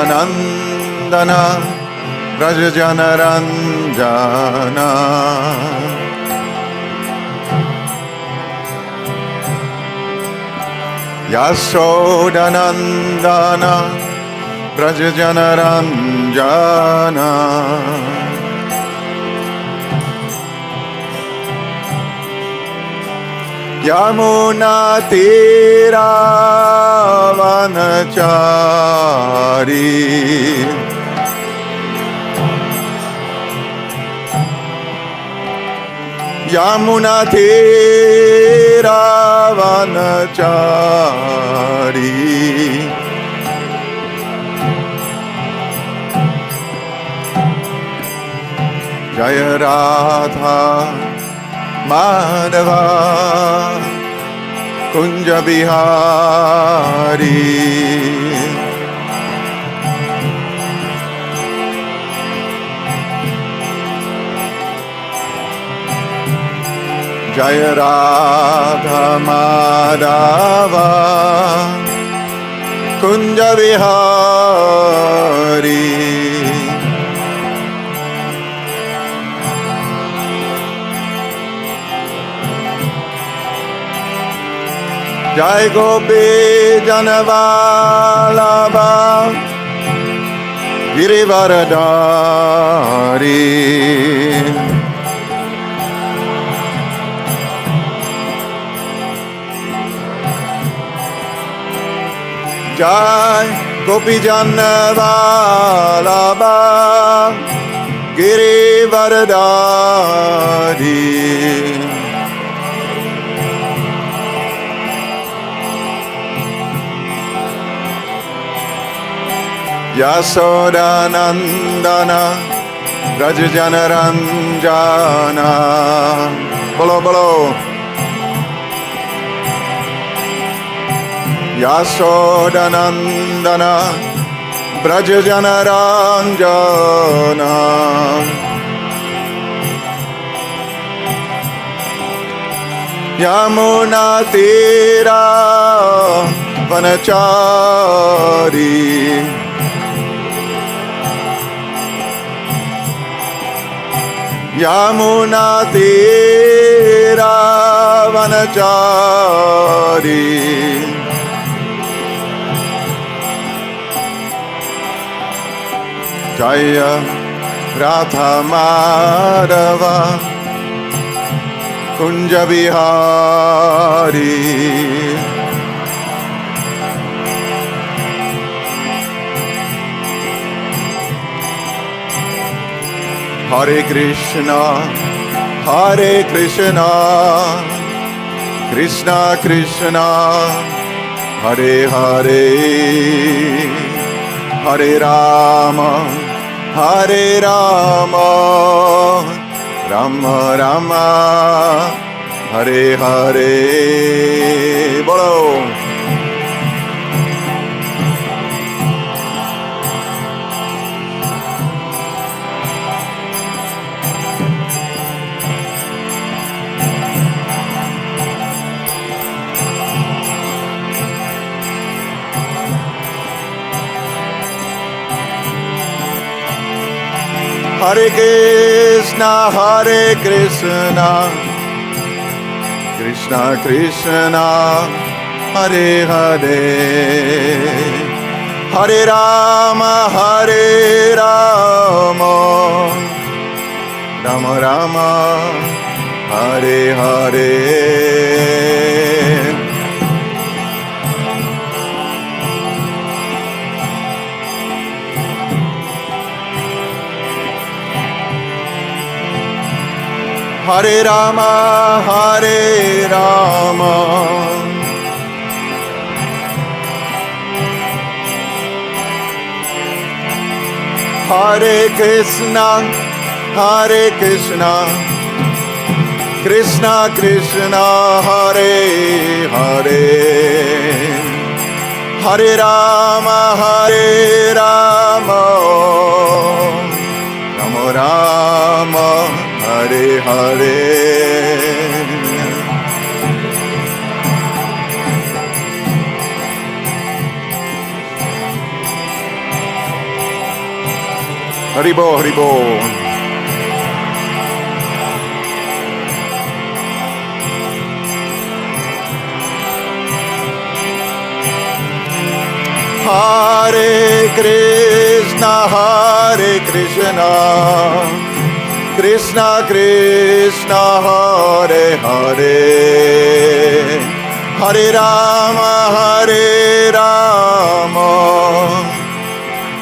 Yashodanandana Rajajanaranjana Yashodanandana Rajajanaranjana Yamuna Tira Vanachari Yamuna Tira Vanachari Jaya Radha Madhava Kunja Bihari Jaya Radha Madhava Kunja Bihari Jai Gopi Janavalabha Girivaradari Jai Gopi Janavalabha Girivaradari Yasodanandana Rajajanaranjana Bolo Bolo Yasodanandana Brajajanaranjana Yamuna Tira Vanachari Yamuna Tira Vanachari Jaya Radha Madhava Kunja Bihari Hare Krishna, Hare Krishna, Krishna Krishna, Hare Hare, Hare Rama, Hare Rama, Rama Rama, Hare Hare. Bolo. Hare Krishna, Hare Krishna, Krishna Krishna, Hare Hare, Hare Rama, Hare Rama, Rama Rama, Hare Hare. Hare Rama, Hare Rama, Hare Krishna, Hare Krishna, Krishna Krishna, Hare Hare, Hare Rama, Hare Rama, Haribo, Haribo. Hare Krishna, Krishna Krishna, Hare Hare, Hare Rama,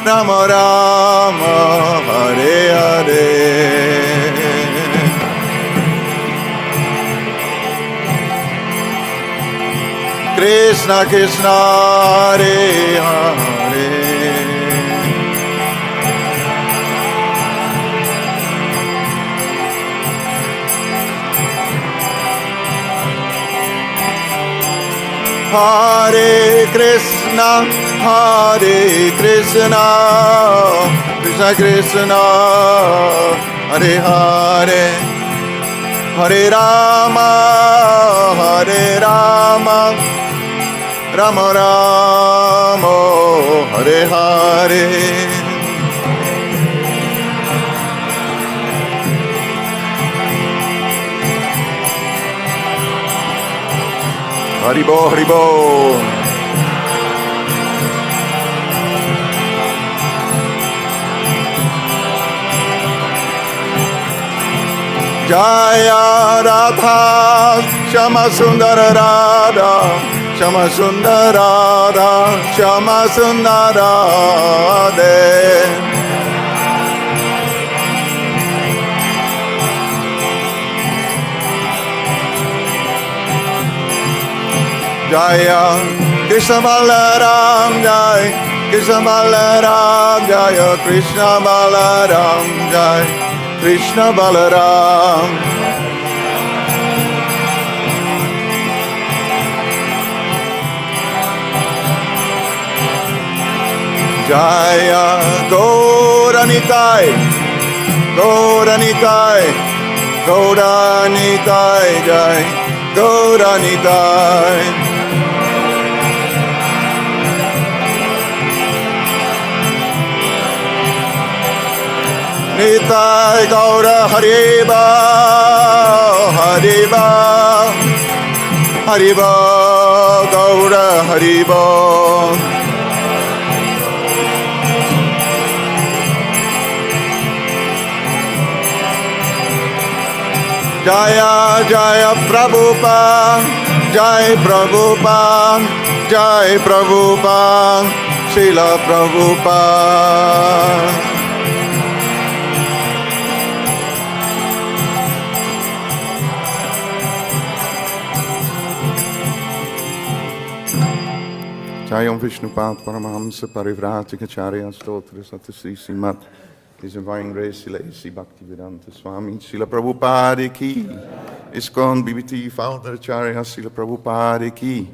Rama Rama, Hare Hare. Krishna Krishna, Hare Hare. Hare Krishna, Krishna Krishna, Hare Hare, Hare Rama, Rama Rama, Hare Hare. Haribo, Haribo. Jaya Radha, Shama Sundara Radha, Shama Sundara Radha, Shama Sundara Radha. Jaya Krishna Balaram, Jai Krishna Balaram, Jaya Krishna Balaram, Jai Krishna Balaram. Jaya Gauranitai, Gauranitai, Gauranitai, Jai Gauranitai. Nitai Gaura Hariba, Hariba, Hariba, Gaura Hariba. Jaya Jaya Prabhupada, Jai Prabhupada, Jai Prabhupada, Srila Prabhupada. Jayam Vishnupad Paramahamsa Parivrātikacārya Stotra Satasri Srimat His Divine Grace Srila A.C. Bhaktivedanta Swami Srila Prabhupada Ki ISKCON BBT Founder Acharya Srila Prabhupada Ki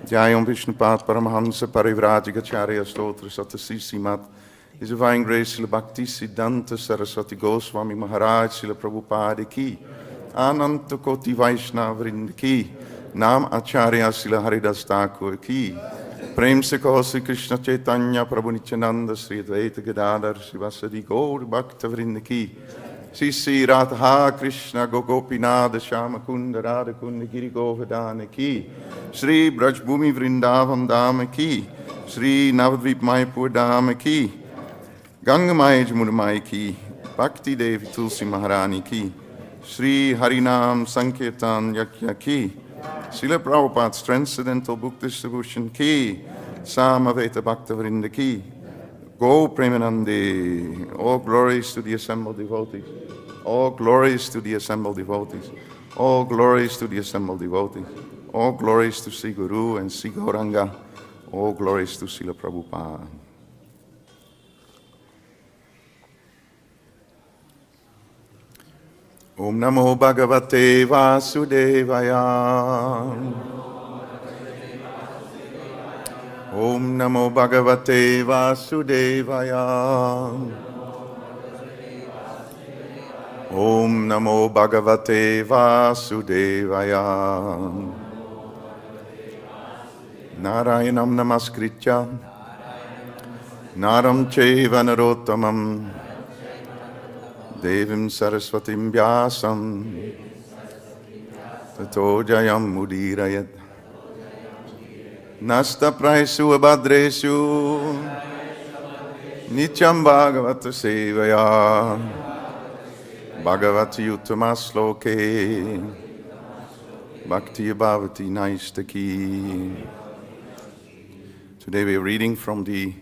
Jayam Vishnupad Paramahamsa Parivrātikacārya Stotra Satasri Srimat His Divine Grace Srila Bhakti Siddhanta Saraswati Goswami Maharaj Srila Prabhupada Ki Ananta Koti Vaishnava Vrinda Ki Nam Acharya Srila Haridas Thakur Ki Prem se kaho Sri Krishna Chaitanya Prabhu Nityananda Sri Advaita Gadadhar Srivasadi Gaur Bhakta Vrinda Ki Sri Sri Radha Krishna Gopinada Shama Kunda Radha Kunda Giri Govardhana Ki Sri Braj Bhumi Vrindavan Dhama Ki Sri Navadvip Mayapur Dhama Ki Ganga Maya Jamuna Maya Ki Bhakti Devī Tulsi Maharani Ki Sri Harinam Sankirtan Yakya Ki Srila Prabhupada's Transcendental Book Distribution Ki Samaveta Bhakta Vrinda Ki Go Premanande. All glories to the assembled devotees. All glories to the assembled devotees. All glories to the assembled devotees. All glories to Sri Guru and Sri Gauranga. All glories to Srila Prabhupada. Om Namo Bhagavate Vasudevaya. Om Namo Bhagavate Vasudevaya. Om Namo Bhagavate Vasudevaya. Narayanam Namaskritya Naram Chaiva Narottamam Devim Saraswatim Vyasam Tato Jayam Mudirayat Nasta Praisu Abhadresu Nityam Bhagavata Sevaya Bhagavati Uttamasloke Bhakti Bhavati Naistaki. Today we are reading from the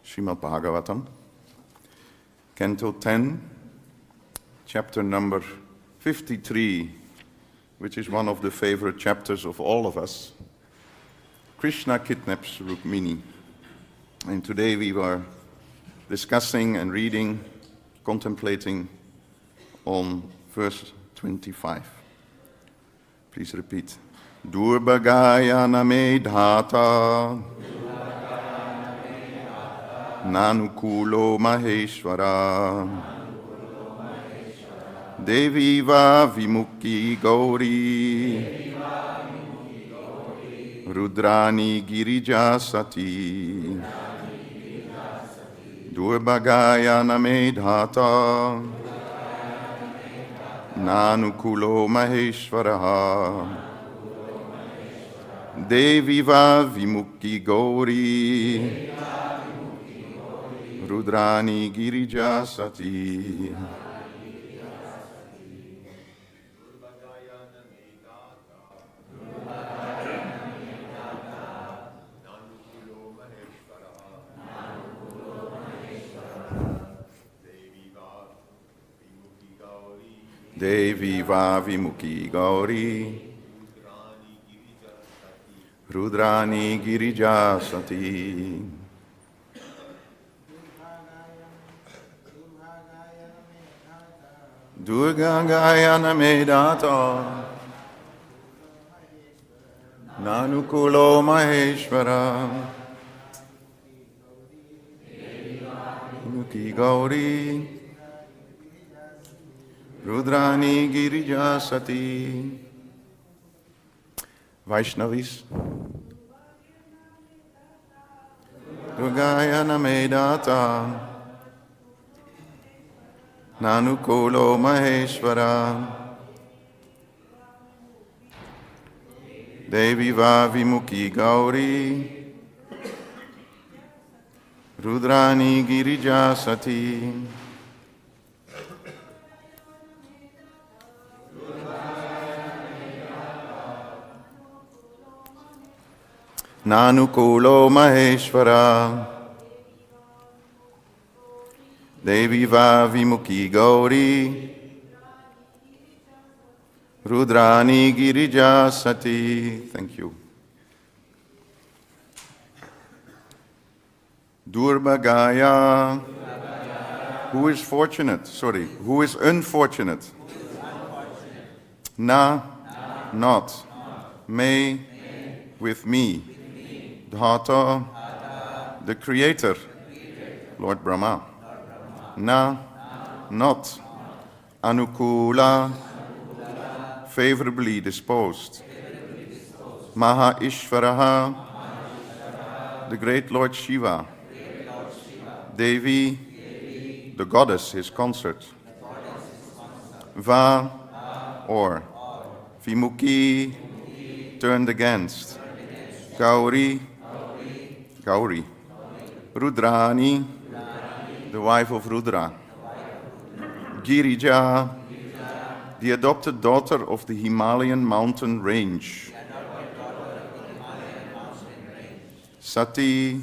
Srimad Bhagavatam, Canto 10, chapter number 53, which is one of the favorite chapters of all of us. Krishna kidnaps Rukmini. And today we were discussing and reading, contemplating on verse 25. Please repeat. Durbhagāyā name dhātā nānukūlo maheśvaraḥ Devī vimukhī Gaurī Rudrāṇī Girijā Satī durbhagāyā name dhātā nānukūlo maheśvaraḥ Devī vimukhī Gaurī Rudrāṇī giri-jā Satī. Devī vimukhī Gaurī Rudrāṇī giri-jā Satī. Durbhagāyā name dhātā nānukūlo maheśvaraḥ vimukhī Gaurī Rudrāṇī giri-jā Satī. Vaishnavis. Durbhagāyā name dhātā nānukūlo maheśvaraḥ Devī vimukhī Gaurī Rudrāṇī giri-jā Satī. Nānukūlo maheśvaraḥ Devī vimukhī Gaurī Rudrāṇī giri-jā Satī. Thank you. Durbhagāyā. Who is fortunate? Sorry, who is unfortunate? Not. May, with me. Dhātā, the Creator, Lord Brahmā. Not. Anukūlaḥ, favorably disposed. Mahā-īśvaraḥ, the great Lord Śiva. Devī, the goddess, his consort. Or vimukhī, turned against. Gaurī, Rudrāṇī, the wife of Rudra. giri-jā, the adopted daughter of the Himālayan mountain range. Satī,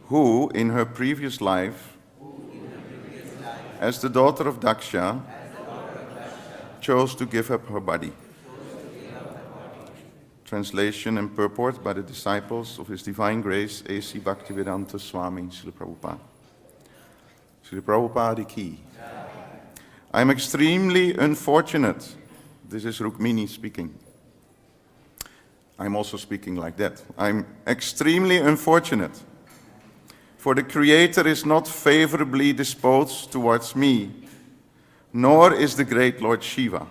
who in her previous life, as the daughter of Dakṣa, chose to give up her body. Translation and purport by the disciples of His Divine Grace, A.C. Bhaktivedanta Swami, Srila Prabhupada. Srila Prabhupada ki. I am extremely unfortunate. This is Rukmini speaking. I'm also speaking like that. I'm extremely unfortunate, for the Creator is not favorably disposed towards me, nor is the great Lord Śiva.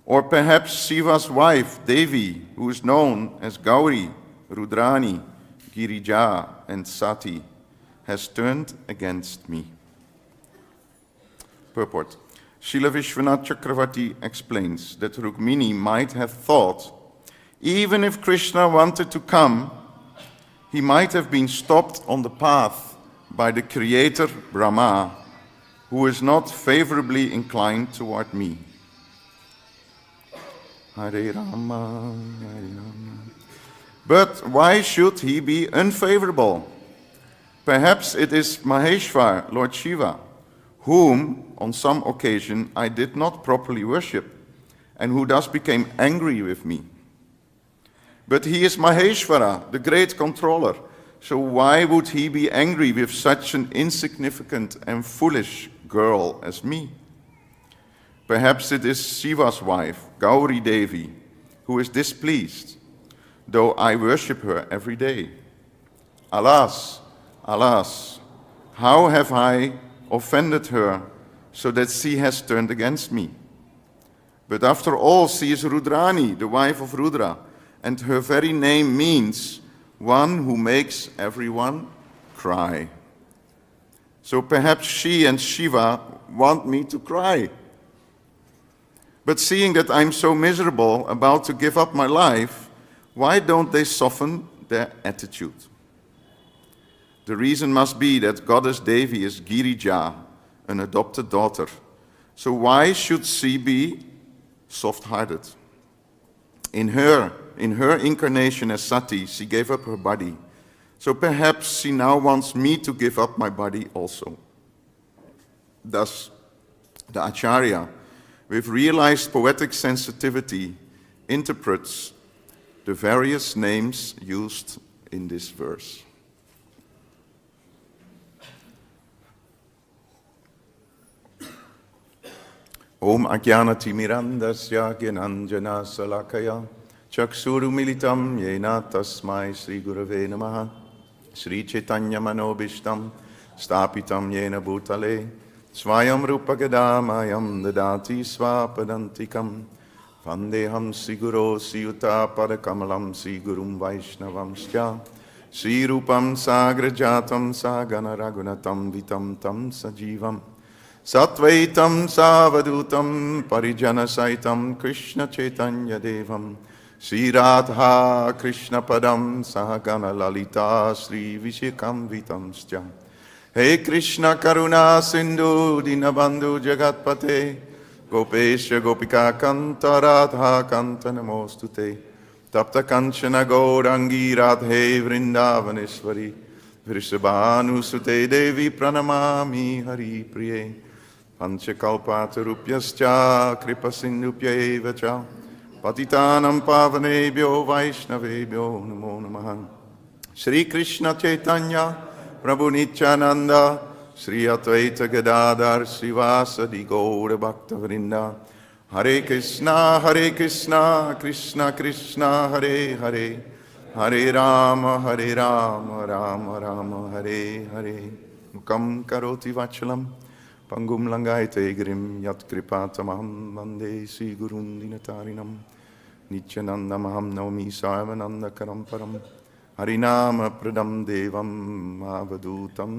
Or perhaps Shiva's wife, Devī, who is known as Gaurī, Rudrāṇī, Girijā and Satī, has turned against me. Purport. Srila Vishwanath Chakravarti explains that Rukmini might have thought, even if Krishna wanted to come, he might have been stopped on the path by the creator Brahmā, who is not favorably inclined toward me. Hare Rama, Hare Rama. But why should he be unfavorable? Perhaps it is Maheshwar, Lord Śiva, whom on some occasion I did not properly worship, and who thus became angry with me. But he is Maheshvara, the great controller, so why would he be angry with such an insignificant and foolish girl as me? Perhaps it is Shiva's wife, Gaurī Devī, who is displeased, though I worship her every day. Alas, alas, how have I offended her so that she has turned against me? But after all, she is Rudrāṇī, the wife of Rudra, and her very name means one who makes everyone cry. So perhaps she and Shiva want me to cry. But seeing that I'm so miserable, about to give up my life, why don't they soften their attitude? The reason must be that goddess Devī is giri-jā, an adopted daughter. So why should she be soft-hearted? In her incarnation as Sati, she gave up her body. So perhaps she now wants me to give up my body also. Thus, the Acharya, with realized poetic sensitivity, interprets the various names used in this verse. Om Ajnanatimirandasya Gyananjana Salakaya Chakshuru Militam Yena Tasmai Sri Gurave Namaha Sri Chaitanya Manobishtam Stapitam Yena Bhutale Swayam Rupa Gadamayam Dadati Swapadantikam Vandeham Siguro Siyuta Padakamalam Sigurum Vaishnavamsya Sri Rupam Sagrajatam Sagana Ragunatam Vitam Tam Sajivam Satvaitam Savadutam Parijana Saitam Krishna Chaitanya Devam Sri Radha Krishna Padam Sahagana Lalita Sri Vishekam Vitamscha Hey Krishna Karuna Sindhu Dinabandhu Jagatpate Gopesha Gopika Kanta Radha Kanta Namostute Tapta Kanchana Gaurangi Radhe Vrindavaneshwari Vrishabhanu Sute Devi Pranamami Hari Priye Panchakalpatarupyascha Kripasindhupya Evacha Patitanam Pavanebhyo Vaishnavebhyo Namo Namaha Sri Krishna Chaitanya Prabhu Nityananda Sri Advaita Gadadhar Srivasadi Gaura Bhakta Vrinda Hare Krishna Krishna Krishna Hare Hare Hare Rama Rama Rama Hare Hare Mukam Karoti Vachalam Pangum Langaite Grim Yat Kripatamaham Vande Sri Gurun Dinatarinam Nityananda Maham Naomi Sarvananda Karamparam Harinama Pradam Devam Avadutam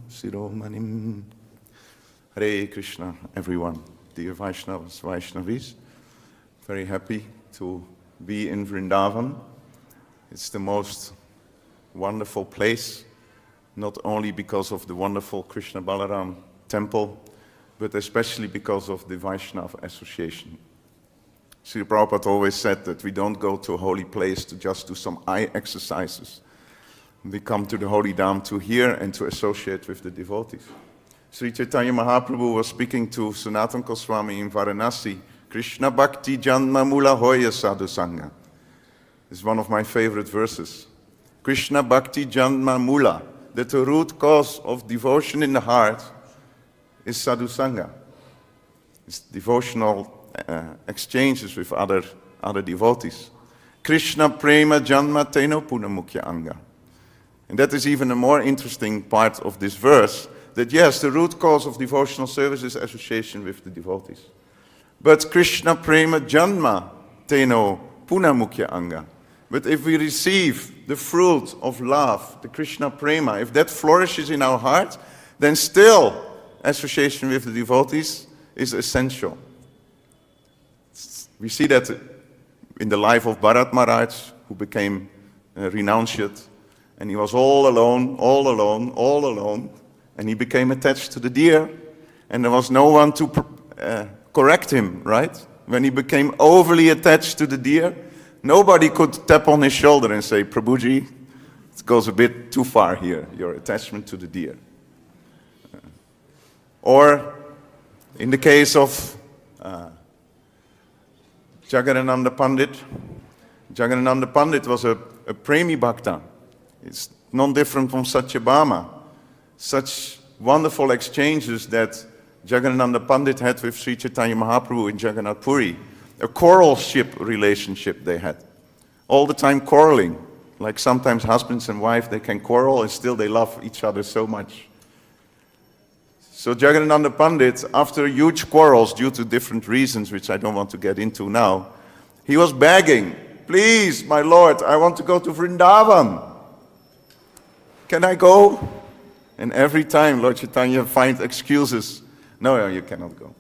Siromanim. Hare Krishna, everyone, dear Vaishnavas, Vaishnavis. Very happy to be in Vrindavan. It's the most wonderful place, not only because of the wonderful Krishna Balaram temple, but especially because of the Vaishnava association. Sri Prabhupada always said that we don't go to a holy place to just do some eye exercises. We come to the holy dham to hear and to associate with the devotees. Sri Chaitanya Mahaprabhu was speaking to Sanatana Goswami in Varanasi. Krishna Bhakti Janma Mula Hoya Sadhu Sangha. It's one of my favorite verses. Krishna Bhakti Janma Mula, that the root cause of devotion in the heart is sadhu sangha. It's devotional exchanges with other devotees. Krishna prema janma teno punamukya anga. And that is even a more interesting part of this verse, that yes, the root cause of devotional service is association with the devotees. But Krishna prema janma teno punamukya anga. But if we receive the fruit of love, the Krishna prema, if that flourishes in our heart, then still association with the devotees is essential. We see that in the life of Bharat Maharaj, who became renunciate, and he was all alone, all alone, all alone, and he became attached to the deer, and there was no one to correct him, right? When he became overly attached to the deer, nobody could tap on his shoulder and say, Prabhuji, it goes a bit too far here, your attachment to the deer. Or in the case of Jagadananda Pandit, Jagadananda Pandit was a Premi Bhakta. It's non-different from Satyabhama. Such wonderful exchanges that Jagadananda Pandit had with Sri Chaitanya Mahaprabhu in Jagannath Puri. A quarrelship relationship they had. All the time quarreling. Like sometimes husbands and wife, they can quarrel and still they love each other so much. So Jagadananda Pandit, after huge quarrels due to different reasons, which I don't want to get into now, he was begging, please, my Lord, I want to go to Vrindavan. Can I go? And every time Lord Chaitanya finds excuses. No, you cannot go.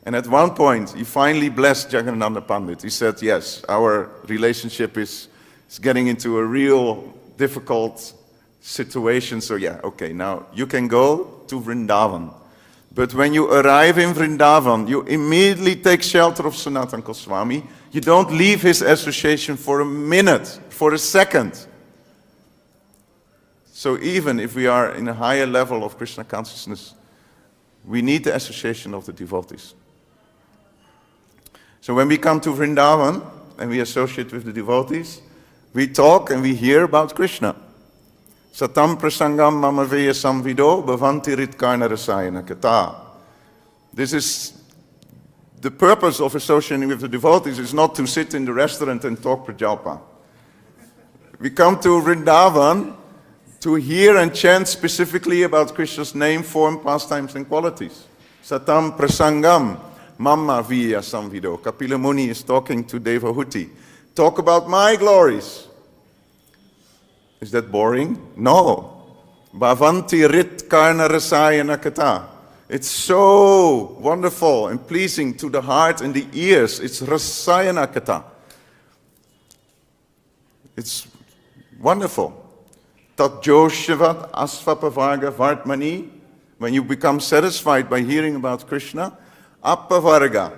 And at one point, he finally blessed Jagadananda Pandit. He said, yes, our relationship is getting into a real difficult situation. So yeah, okay, now you can go to Vrindavan. But when you arrive in Vrindavan, you immediately take shelter of Sanatana Goswami. You don't leave his association for a minute, for a second. So even if we are in a higher level of Krishna consciousness, we need the association of the devotees. So when we come to Vrindavan and we associate with the devotees, we talk and we hear about Krishna. Satam prasangam mamaveya samvido bhavanti ritkarna rasayana kata. This is the purpose of associating with the devotees, is not to sit in the restaurant and talk prajalpa. We come to Vrindavan to hear and chant specifically about Krishna's name, form, pastimes, and qualities. Satam prasangam mamma via samvido. Kapila Muni is talking to Devahuti. Talk about my glories. Is that boring? No. Bhavanti rit karna rasayana kata. It's so wonderful and pleasing to the heart and the ears. It's rasayana kata. It's wonderful. Tat joshavat asvapavarga vartmani. When you become satisfied by hearing about Krishna, appavarga.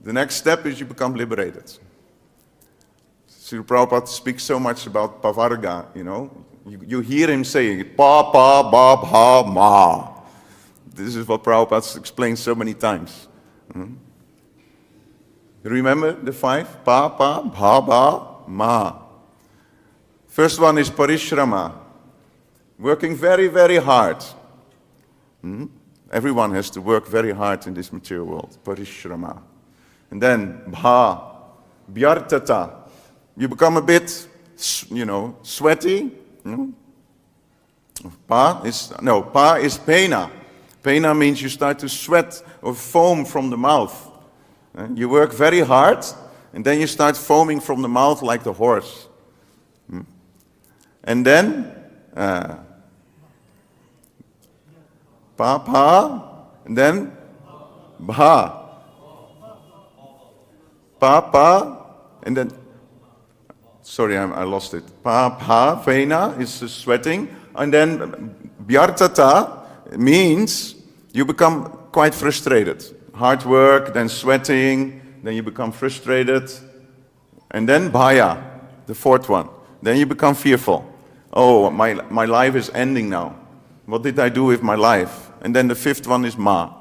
The next step is you become liberated. Srila Prabhupada speaks so much about pavarga, you know. You hear him saying it, pa, pa, ba, bha, ma. This is what Prabhupada explains so many times. You remember the 5? Pa, pa, bha, ba, ma. First one is parishrama. Working very, very hard. Everyone has to work very hard in this material world. Parishrama. And then bha, vyartata. You become a bit, sweaty. Pa is pena. Pena means you start to sweat or foam from the mouth. You work very hard, and then you start foaming from the mouth like the horse. And then, pa, and then, bha. Pa, and then, sorry, I lost it. Pa, pena is sweating. And then vyartata means you become quite frustrated. Hard work, then sweating, then you become frustrated. And then bhaya, the 4th one. Then you become fearful. Oh, my life is ending now. What did I do with my life? And then the 5th one is ma,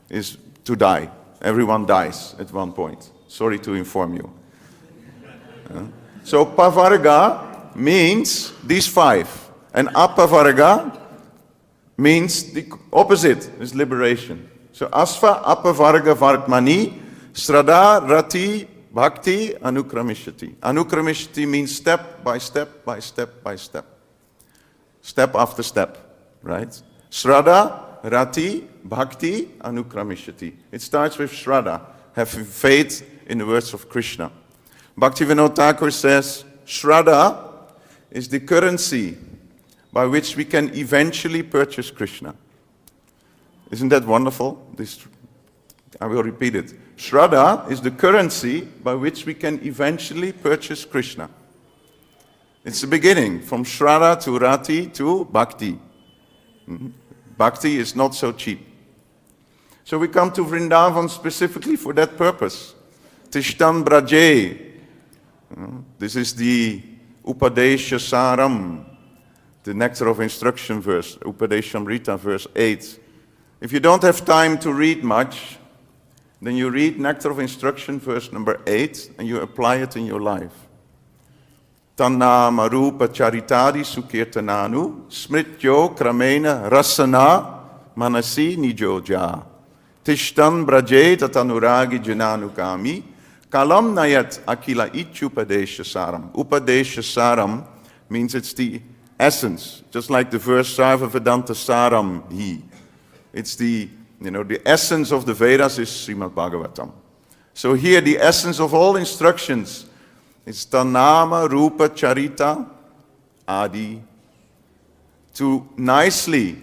is to die. Everyone dies at one point. Sorry to inform you. So pavarga means these 5. And apavarga means the opposite, is liberation. So asva apavarga vartmani sraddha rati bhakti anukramishati. Anukramishati means step by step by step by step. Step after step, right? Sraddha rati bhakti anukramishati. It starts with shraddha, having faith in the words of Krishna. Bhaktivinoda Thakur says, shraddha is the currency by which we can eventually purchase Krishna. Isn't that wonderful? I will repeat it. Shraddha is the currency by which we can eventually purchase Krishna. It's the beginning, from Shraddha to Rati to Bhakti. Bhakti is not so cheap. So we come to Vrindavan specifically for that purpose. Tishtan Braje. This is the Upadesha Saram, the Nectar of Instruction verse, Upadeshamrita verse 8. If you don't have time to read much, then you read Nectar of Instruction verse number 8 and you apply it in your life. Tannama rupa charitari sukirtananu smrityo kramena rasana manasi nijoja. Tishtan braje tatanuragi jananukami kalam nayat akila ichupadesha saram. Upadesha saram means it's the essence, just like the verse Sarva Vedanta Saram hi. It's the essence of the Vedas is Srimad Bhagavatam. So here the essence of all instructions is Tanama Rupa Charita Adi. To nicely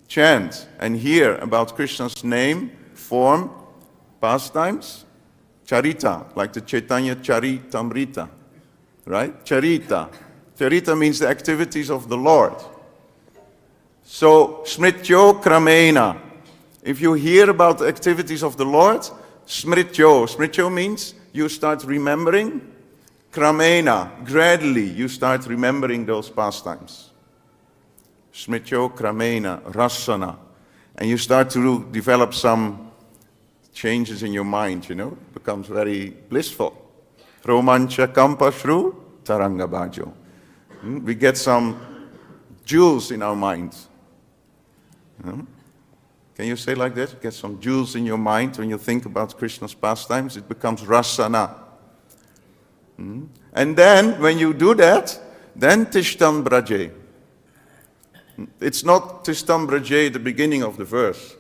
chant and hear about Krishna's name, form, pastimes, Charita, like the Chaitanya Charitamrita, right? Charita. Charita means the activities of the Lord. So, smrityo kramena. If you hear about the activities of the Lord, smrityo. Smrityo means you start remembering. Kramena, gradually you start remembering those pastimes. Smrityo kramena, rasana. And you start to develop some changes in your mind, It becomes very blissful. Romancha kampashru taranga bhajo. We get some jewels in our minds. Can you say like that? Get some jewels in your mind when you think about Krishna's pastimes. It becomes rasana. And then, when you do that, then Tishtan Braje. It's not Tishtan Braje, the beginning of the verse.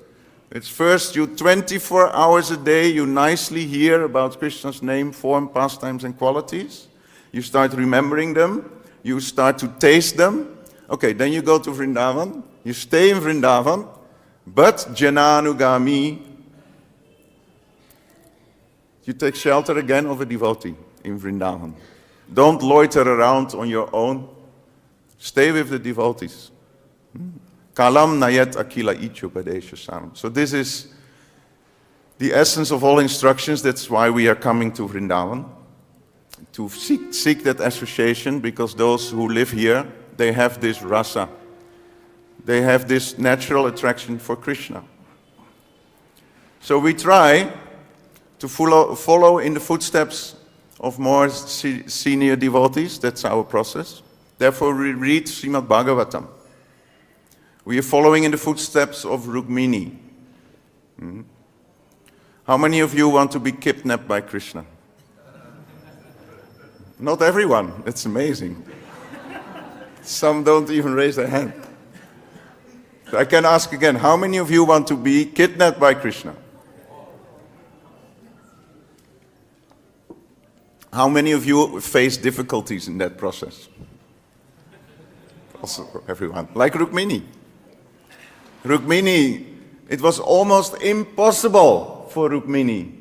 It's first you 24 hours a day, you nicely hear about Krishna's name, form, pastimes, and qualities. You start remembering them. You start to taste them. Okay, then you go to Vrindavan. You stay in Vrindavan, but jananugami. You take shelter again of a devotee in Vrindavan. Don't loiter around on your own. Stay with the devotees. Kalam nayat akila ichupadesha saram. So this is the essence of all instructions. That's why we are coming to Vrindavan. To seek that association, because those who live here, they have this rasa. They have this natural attraction for Krishna. So we try to follow in the footsteps of more senior devotees. That's our process. Therefore we read Srimad Bhagavatam. We are following in the footsteps of Rukmini. How many of you want to be kidnapped by Krishna? Not everyone. It's amazing. Some don't even raise their hand. I can ask again, how many of you want to be kidnapped by Krishna? How many of you face difficulties in that process? Also everyone. Like Rukmini. Rukmini, it was almost impossible for Rukmini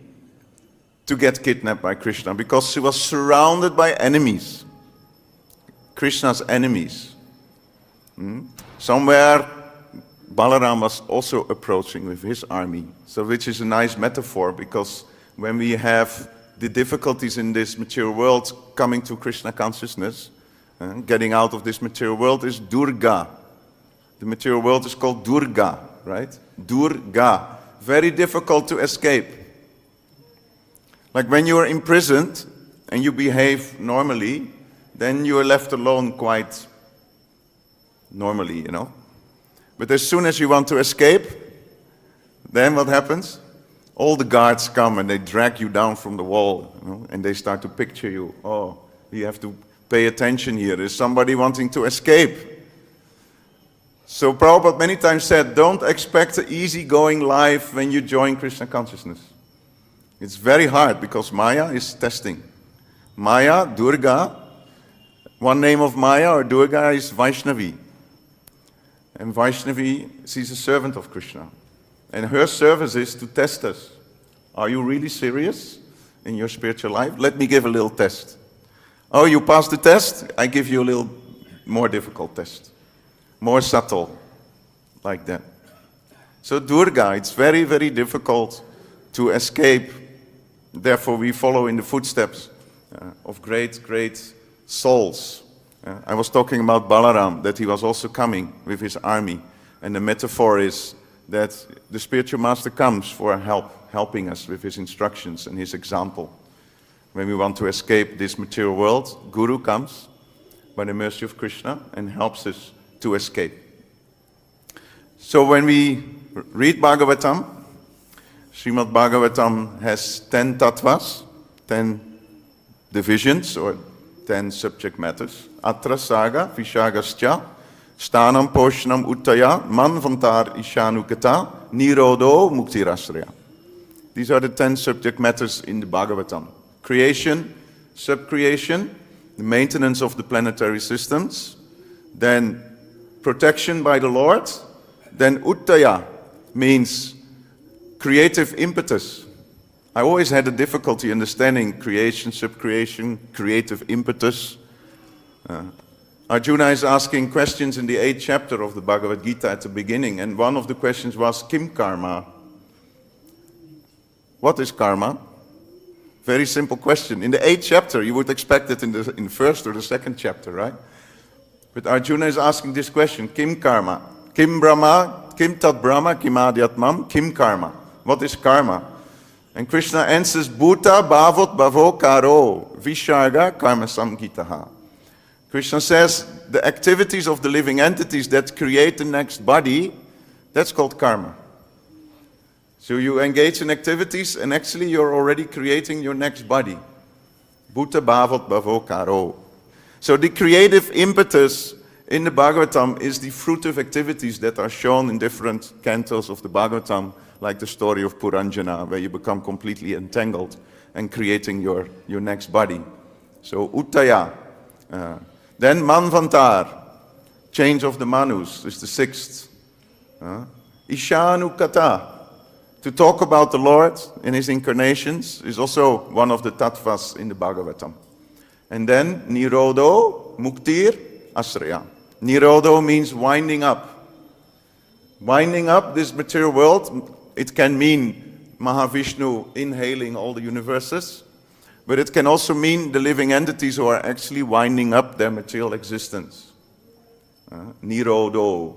to get kidnapped by Krishna because she was surrounded by enemies. Krishna's enemies. Somewhere Balaram was also approaching with his army. So which is a nice metaphor, because when we have the difficulties in this material world coming to Krishna consciousness, getting out of this material world is Durga. The material world is called Durga, right? Durga. Very difficult to escape. Like when you are imprisoned and you behave normally, then you are left alone quite normally, But as soon as you want to escape, then what happens? All the guards come and they drag you down from the wall, and they start to picture you. Oh, you have to pay attention here. There's somebody wanting to escape. So Prabhupada many times said, don't expect an easygoing life when you join Krishna consciousness. It's very hard because Maya is testing. Maya, Durga, one name of Maya or Durga is Vaishnavi. And Vaishnavi, she's a servant of Krishna. And her service is to test us. Are you really serious in your spiritual life? Let me give a little test. Oh, you passed the test? I give you a little more difficult test. More subtle, like that. So Durga, it's very, very difficult to escape. Therefore, we follow in the footsteps of great, great souls. I was talking about Balaram, that he was also coming with his army. And the metaphor is that the spiritual master comes for helping us with his instructions and his example. When we want to escape this material world, Guru comes by the mercy of Krishna and helps us to escape. So when we read Bhagavatam, Srimad Bhagavatam has 10 tattvas, 10 divisions or 10 subject matters. Atra saga, vishagascha, stanam poshanam uttaya, manvantar ishanukata, nirodo muktirasraya. These are the 10 subject matters in the Bhagavatam. Creation, subcreation, the maintenance of the planetary systems, then protection by the Lord, then uttaya means creative impetus. I always had a difficulty understanding creation, subcreation, creative impetus. Arjuna is asking questions in the 8th chapter of the Bhagavad Gita at the beginning, and one of the questions was, Kim karma? What is karma? Very simple question. In the 8th chapter, you would expect it in the first or the 2nd chapter, right? But Arjuna is asking this question, Kim karma? Kim Brahma, Kim tat Brahma, Kim adhyatmam, Kim karma? What is karma? And Krishna answers, Bhuta bhavot bhavo karo, visharga karma samgitaha. Krishna says, the activities of the living entities that create the next body, that's called karma. So you engage in activities and actually you're already creating your next body. Bhuta bhavot bhavo karo. So the creative impetus in the Bhagavatam is the fruitive activities that are shown in different cantos of the Bhagavatam, like the story of Puranjana, where you become completely entangled and creating your next body. So Uttaya. Then Manvantar, change of the Manus, is the 6th. Ishanukata, to talk about the Lord in his incarnations, is also one of the tattvas in the Bhagavatam. And then Nirodho Muktir Asraya. Nirodho means winding up. Winding up this material world, it can mean Mahavishnu inhaling all the universes, but it can also mean the living entities who are actually winding up their material existence. Nirodho.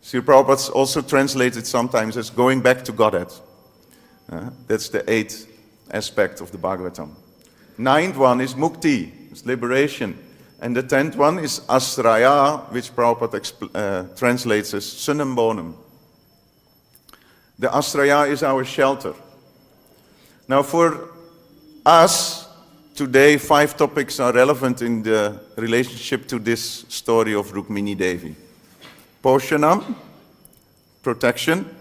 Srila Prabhupada also translated sometimes as going back to Godhead. That's the 8th aspect of the Bhagavatam. 9th one is mukti, it's liberation. And the 10th one is asraya, which Prabhupada translates as sunam bonum. The asraya is our shelter. Now for us, today 5 topics are relevant in the relationship to this story of Rukmini Devi. Poshanam, protection.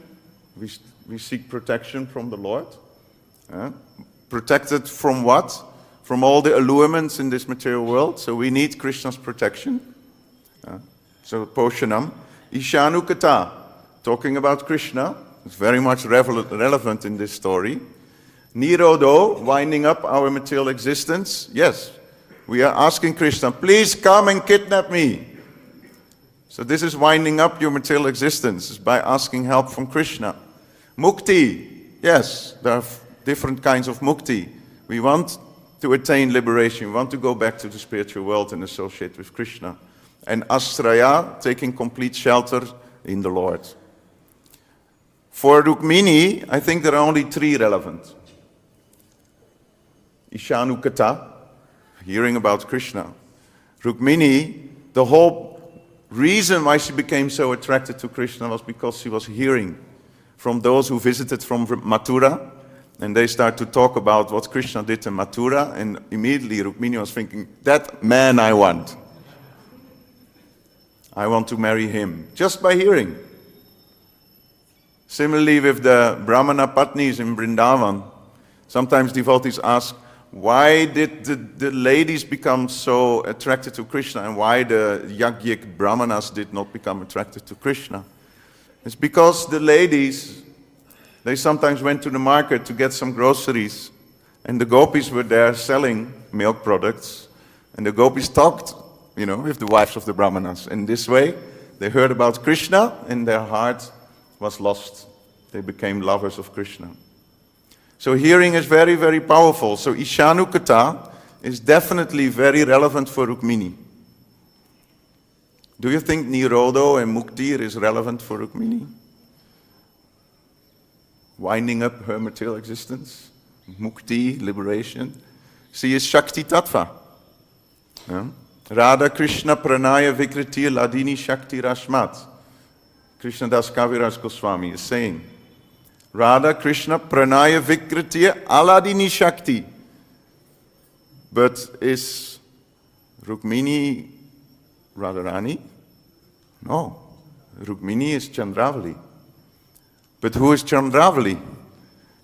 We seek protection from the Lord. Protected from what? From all the allurements in this material world. So we need Krishna's protection. So Poshanam. Ishanukata, talking about Krishna. It's very much relevant in this story. Nirodho, winding up our material existence. Yes, we are asking Krishna, please come and kidnap me. So this is winding up your material existence by asking help from Krishna. Mukti, yes, there are different kinds of mukti. We want to attain liberation. We want to go back to the spiritual world and associate with Krishna. And asraya, taking complete shelter in the Lord. For Rukmini, I think there are only 3 relevant. Ishanukata, hearing about Krishna. Rukmini, the whole reason why she became so attracted to Krishna was because she was hearing from those who visited from Mathura, and they start to talk about what Krishna did in Mathura, and immediately Rukmini was thinking, that man I want. I want to marry him, just by hearing. Similarly with the Brahmana Patnis in Vrindavan, sometimes devotees ask, why did the ladies become so attracted to Krishna, and why the Yajnik Brahmanas did not become attracted to Krishna? It's because the ladies They sometimes went to the market to get some groceries, and the gopis were there selling milk products, and the gopis talked, with the wives of the brahmanas. In this way, they heard about Krishna, and their heart was lost. They became lovers of Krishna. So hearing is very, very powerful. So Ishanukata is definitely very relevant for Rukmini. Do you think Nirodho and Mukti is relevant for Rukmini? Winding up her material existence? Mukti, liberation. She is Shakti Tattva. Yeah? Radha Krishna Pranaya Vikriti Ladini Shakti Rashmat. Krishnadas Kaviraj Goswami is saying, Radha Krishna Pranaya Vikriti Aladini Shakti. But is Rukmini Radharani? No. Rukmini is Chandravali. But who is Chandravali?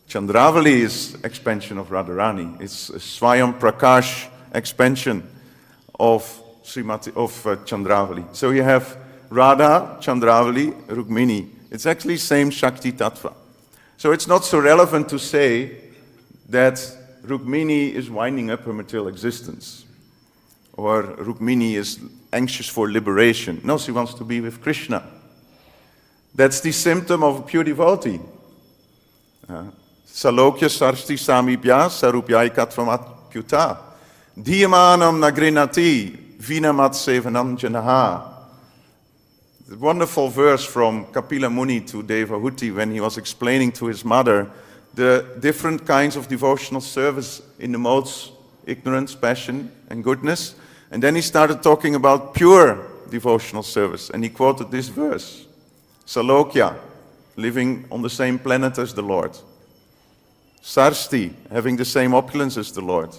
Chandravali is expansion of Radharani. It's a Swayam Prakash expansion of Chandravali. So you have Radha, Chandravali, Rukmini. It's actually same Shakti Tattva. So it's not so relevant to say that Rukmini is winding up her material existence, or Rukmini is anxious for liberation. No, she wants to be with Krishna. That's the symptom of a pure devotee. Salokya sarsti samipya sarupyaikatvamat kyuta. Dhiyamanam nagrinati vinamat sevanam janaha. The wonderful verse from Kapila Muni to Devahuti when he was explaining to his mother the different kinds of devotional service in the modes, ignorance, passion, and goodness. And then he started talking about pure devotional service. And he quoted this verse. Salokya, living on the same planet as the Lord. Sarsti, having the same opulence as the Lord.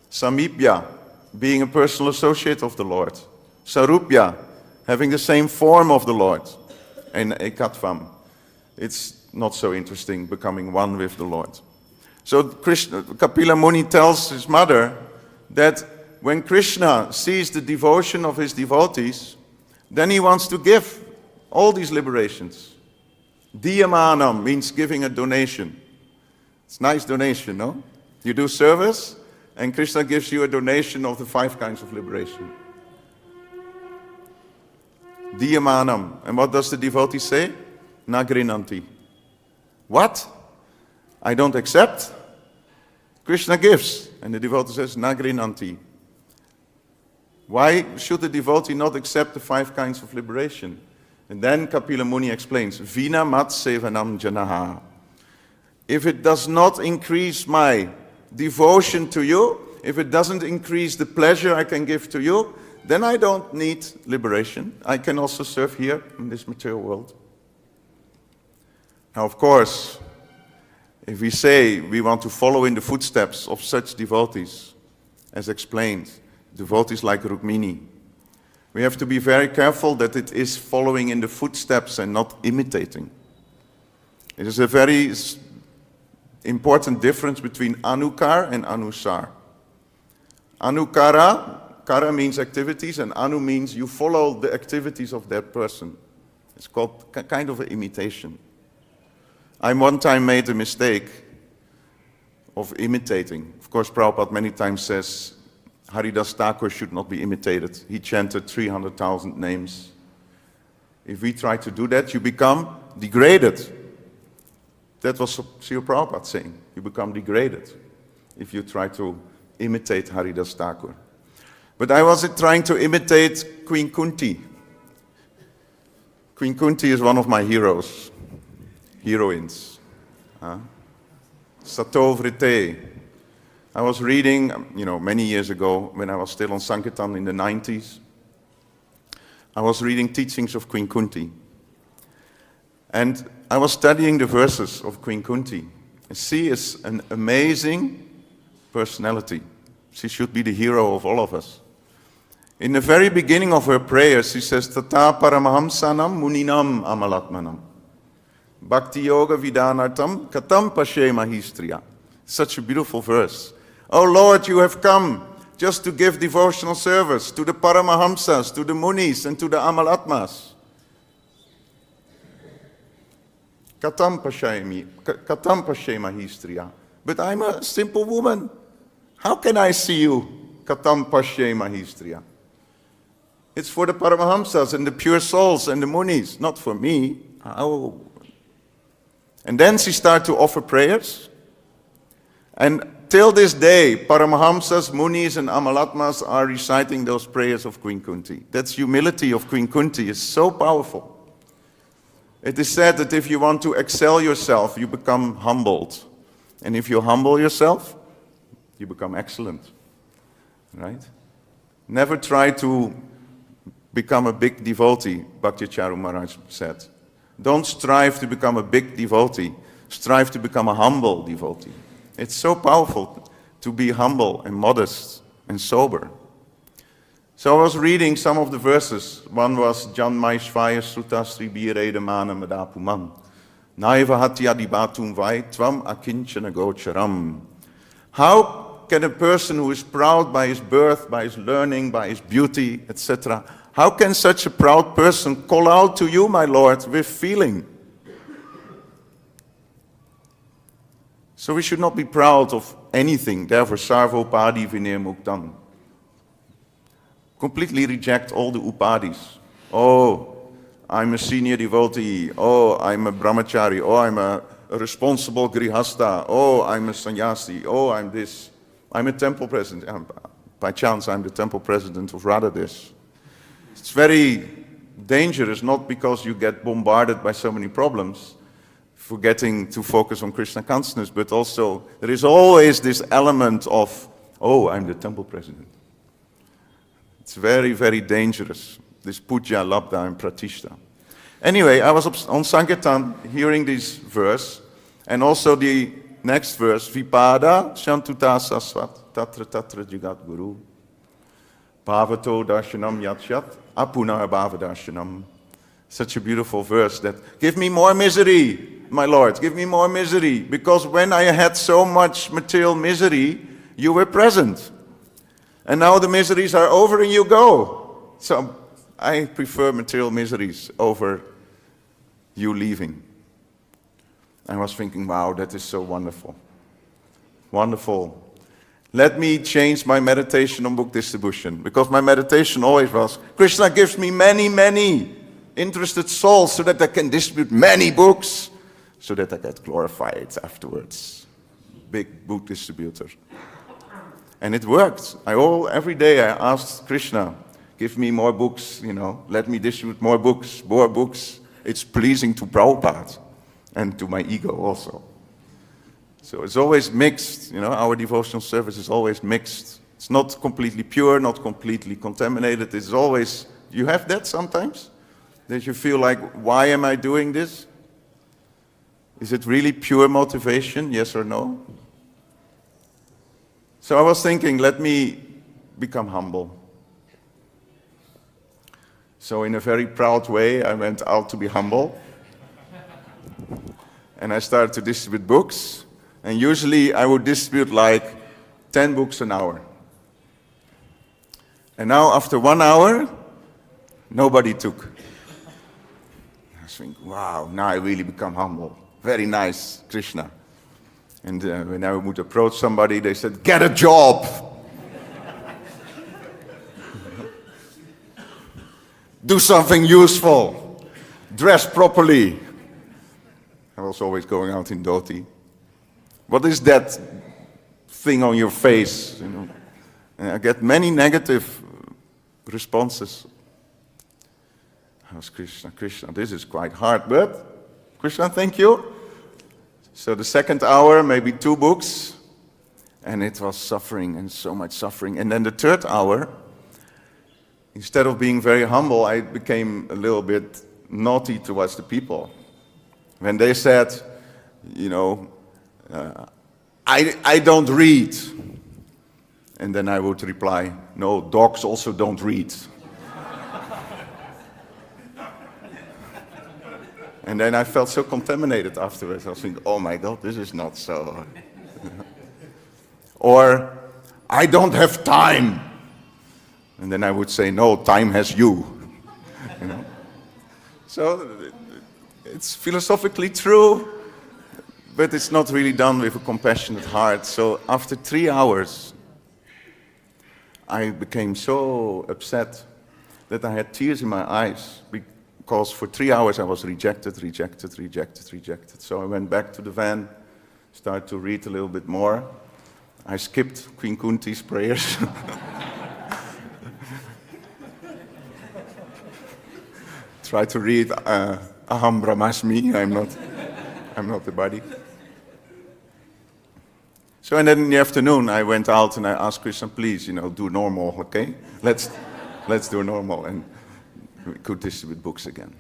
Samipya, being a personal associate of the Lord. Sarupya, having the same form of the Lord. And Ekatvam, it's not so interesting, becoming one with the Lord. So Kapila Muni tells his mother that when Krishna sees the devotion of his devotees, then he wants to give all these liberations. Diyamanam means giving a donation. It's a nice donation, no? You do service, and Krishna gives you a donation of the 5 kinds of liberation. Diyamanam. And what does the devotee say? Nagrinanti. What? I don't accept? Krishna gives. And the devotee says, Nagrinanti. Why should the devotee not accept the 5 kinds of liberation? And then Kapila Muni explains, Vina mat sevanam janaha. If it does not increase my devotion to you, if it doesn't increase the pleasure I can give to you, then I don't need liberation. I can also serve here in this material world. Now, of course, if we say we want to follow in the footsteps of such devotees, as explained, devotees like Rukmini, we have to be very careful that it is following in the footsteps and not imitating. It is a very important difference between anukar and anusar. Anukara, kara means activities, and anu means you follow the activities of that person. It's called kind of an imitation. I one time made a mistake of imitating. Of course, Prabhupada many times says, Haridas Thakur should not be imitated. He chanted 300,000 names. If we try to do that, you become degraded. That was Srila Prabhupada saying. You become degraded if you try to imitate Haridas Thakur. But I was trying to imitate Queen Kunti. Queen Kunti is one of my heroines. Sato Vrite. I was reading, many years ago, when I was still on Sankirtan in the 90s, I was reading teachings of Queen Kunti. And I was studying the verses of Queen Kunti. And she is an amazing personality. She should be the hero of all of us. In the very beginning of her prayer, she says, Tata paramahamsanam muninam amalatmanam. Bhakti yoga vidanartam katam pashe mahistriya. Such a beautiful verse. Oh Lord, you have come just to give devotional service to the Paramahamsas, to the Munis, and to the Amalatmas. Katam pashyemahi striya. But I'm a simple woman. How can I see you? Katam pashyemahi striya. It's for the Paramahamsas and the pure souls and the munis, not for me. Oh. And then she started to offer prayers. And till this day, Paramahamsas, munis and Amalatmas are reciting those prayers of Queen Kunti. That humility of Queen Kunti is so powerful. It is said that if you want to excel yourself, you become humbled. And if you humble yourself, you become excellent. Right? Never try to become a big devotee, Bhakti-charu Maharaj said. Don't strive to become a big devotee. Strive to become a humble devotee. It's so powerful to be humble and modest and sober. So I was reading some of the verses. One was Jan Maishvaya Sruta Sri Bireda Mana Madapuman. Naiva Hatya Dibatum Vai Tvam Akinchana Gocharam. How can a person who is proud by his birth, by his learning, by his beauty, etc., how can such a proud person call out to you, my Lord, with feeling? So we should not be proud of anything. Therefore, sarva upadi vinir muktam. Completely reject all the upadis. Oh, I'm a senior devotee. Oh, I'm a brahmachari. Oh, I'm a responsible grihasta. Oh, I'm a sannyasi. Oh, I'm this. I'm a temple president. By chance, I'm the temple president of Radha-this. It's very dangerous, not because you get bombarded by so many problems, forgetting to focus on Krishna consciousness, but also there is always this element of, oh, I'm the temple president. It's very, very dangerous, this puja, labdha, and pratishta. Anyway, I was on Sankirtan hearing this verse, and also the next verse, Vipada Shantuta Sasvat, Tatra Tatra Jagat Guru, Bhavato Darshanam Yatshat, Apuna Bhava Darshanam. Such a beautiful verse that, give me more misery, my Lord, give me more misery, because when I had so much material misery, you were present. And now the miseries are over and you go. So I prefer material miseries over you leaving. I was thinking, wow, that is so wonderful. Wonderful. Let me change my meditation on book distribution, because my meditation always was, Krishna gives me many, many interested souls so that I can distribute many books, so that I get glorified afterwards. Big book distributor. And it worked. Every day I asked Krishna, give me more books, let me distribute more books, more books. It's pleasing to Prabhupada and to my ego also. So it's always mixed, our devotional service is always mixed. It's not completely pure, not completely contaminated. It's always, you have that sometimes? That you feel like, why am I doing this? Is it really pure motivation, yes or no? So I was thinking, let me become humble. So in a very proud way, I went out to be humble. And I started to distribute books. And usually I would distribute like 10 books an hour. And now after 1 hour, nobody took. I was thinking, wow, now I really become humble. Very nice, Krishna. And when I would approach somebody, they said, get a job. Do something useful. Dress properly. I was always going out in dhoti. What is that thing on your face? And I get many negative responses. I was, Krishna, this is quite hard, but Krishna, thank you. So the second hour, maybe 2 books, and it was suffering and so much suffering. And then the third hour, instead of being very humble, I became a little bit naughty towards the people. When they said, I don't read. And then I would reply, no, dogs also don't read. And then I felt so contaminated afterwards. I was thinking, oh my God, this is not so. Or, I don't have time. And then I would say, no, time has you. So It's philosophically true, but it's not really done with a compassionate heart. So after 3 hours, I became so upset that I had tears in my eyes, because for 3 hours I was rejected. So I went back to the van, started to read a little bit more. I skipped Queen Kunti's prayers. Try to read Aham Brahmasmi, I'm not the body. So and then in the afternoon I went out and I asked Krishna, please, do normal, okay? Let's do normal, and we could distribute books again.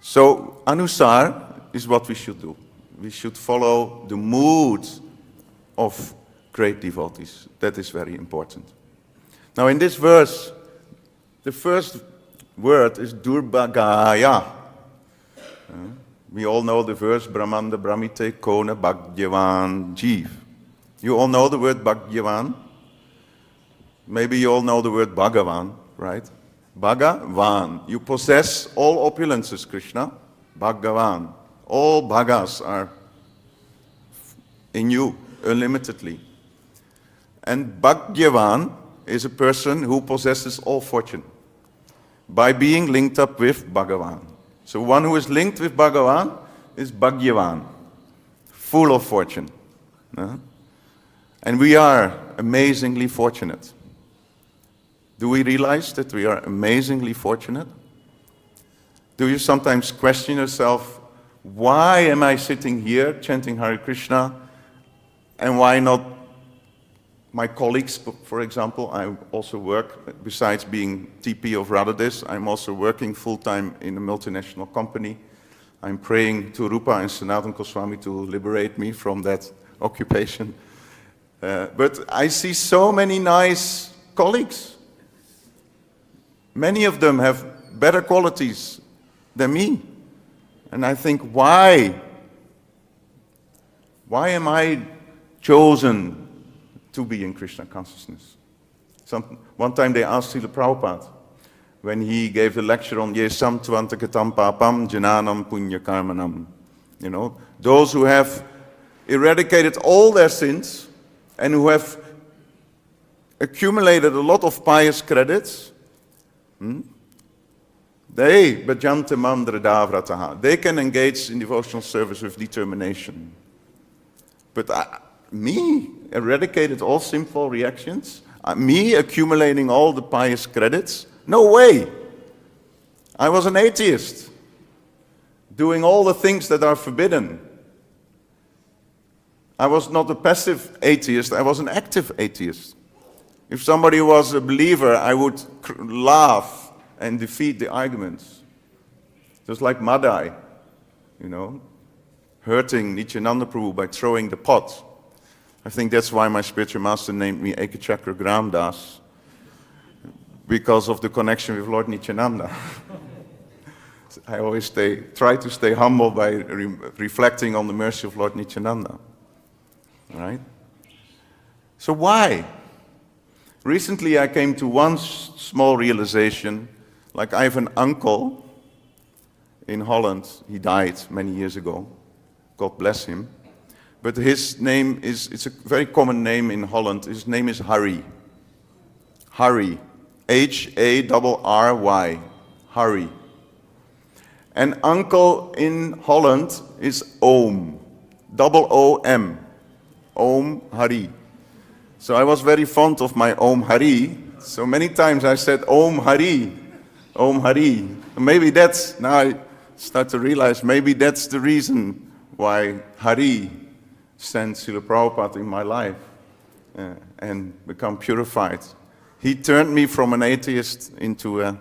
So anusar is what we should do. We should follow the mood of great devotees. That is very important. Now in this verse, the first word is durbhagāyā. We all know the verse, Brahmanda Brahmite Kona Bhagyavan Jeev. You all know the word Bhagyavan? Maybe you all know the word Bhagavan, right? Bhagavan. You possess all opulences, Krishna. Bhagavan. All bhagas are in you, unlimitedly. And Bhagyavan is a person who possesses all fortune by being linked up with Bhagavan. So one who is linked with Bhagavan is Bhagyavan, full of fortune. And we are amazingly fortunate. Do we realize that we are amazingly fortunate? Do you sometimes question yourself, why am I sitting here chanting Hare Krishna, and why not my colleagues, for example? I also work, besides being TP of Radhadis, I'm also working full-time in a multinational company. I'm praying to Rupa and Sanatana Goswami to liberate me from that occupation. But I see so many nice colleagues. Many of them have better qualities than me. And I think, why? Why am I chosen to be in Krishna consciousness? One time they asked Srila Prabhupada, when he gave the lecture on Yesam Tvantakatam Papam Jananam Punya Karmanam. Those who have eradicated all their sins and who have accumulated a lot of pious credits, they can engage in devotional service with determination. But me, eradicated all sinful reactions, me accumulating all the pious credits, no way. I was an atheist, doing all the things that are forbidden. I was not a passive atheist, I was an active atheist. If somebody was a believer, I would laugh and defeat the arguments. Just like Madai, hurting Nityananda Prabhu by throwing the pot. I think that's why my spiritual master named me Ekachakra Gramdas, because of the connection with Lord Nityananda. I always try to stay humble by reflecting on the mercy of Lord Nityananda. Right? So why? Recently I came to one small realization. Like, I have an uncle in Holland. He died many years ago. God bless him. But his name it's a very common name in Holland. His name is Hari. Hari. H-A-R-R-Y. Hari. And uncle in Holland is Om. O-O-M. Om Hari. So I was very fond of my Om Hari. So many times I said Om Hari. Om Hari. Maybe that's, now I start to realize, maybe that's the reason why Hari sent Srila Prabhupada in my life and become purified. He turned me from an atheist into a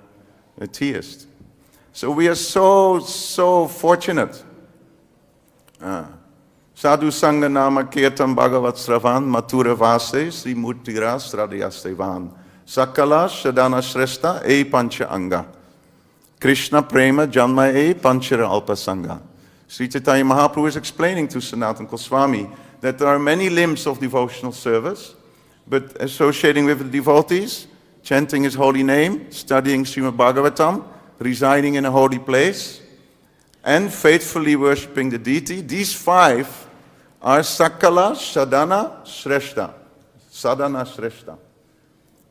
theist. So we are so fortunate. Sadhu Sangha Nama Kirtan Bhagavat Sravan Mathura Vase Sri Murtira Sradhyastevan Sakala Shadana Shrestha E Pancha Anga Krishna Prema Janma E Panchara Alpasanga. Sri Chaitanya Mahaprabhu is explaining to Sanatana Goswami that there are many limbs of devotional service, but associating with the devotees, chanting his holy name, studying Srimad Bhagavatam, residing in a holy place, and faithfully worshipping the deity. These 5 are Sakala Sadhana Shrestha. Sadhana Shrestha.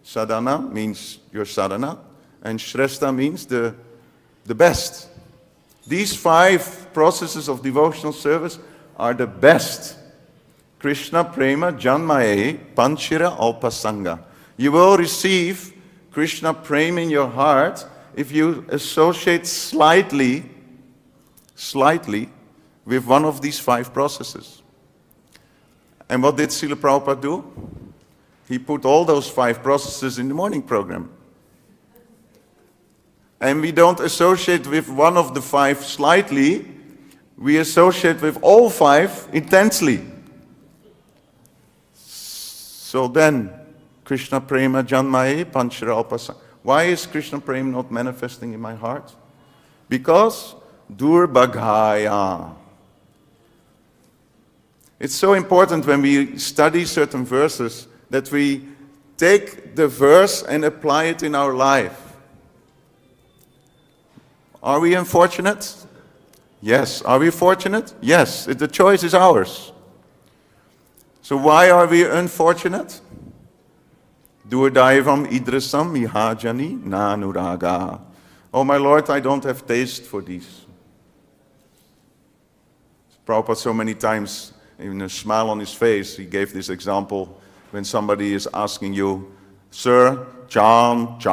Sadhana means your sadhana, and Shrestha means the best. These 5 processes of devotional service are the best. Krishna Prema Janmaye Panchira Alpasanga. You will receive Krishna Prema in your heart if you associate slightly with one of these 5 processes. And what did Srila Prabhupada do? He put all those 5 processes in the morning program. And we don't associate with one of the 5 slightly, we associate with all 5 intensely. So then, Krishna Prema Janmaye Panchara Alpasanga. Why is Krishna Prema not manifesting in my heart? Because durbhagāyā. It's so important when we study certain verses that we take the verse and apply it in our life. Are we unfortunate? Yes. Are we fortunate? Yes. The choice is ours. So why are we unfortunate? Durdaivam idrasam mihajani nanuraga. Oh my Lord, I don't have taste for these. Prabhupada so many times, even a smile on his face, he gave this example when somebody is asking you, Sir, chant.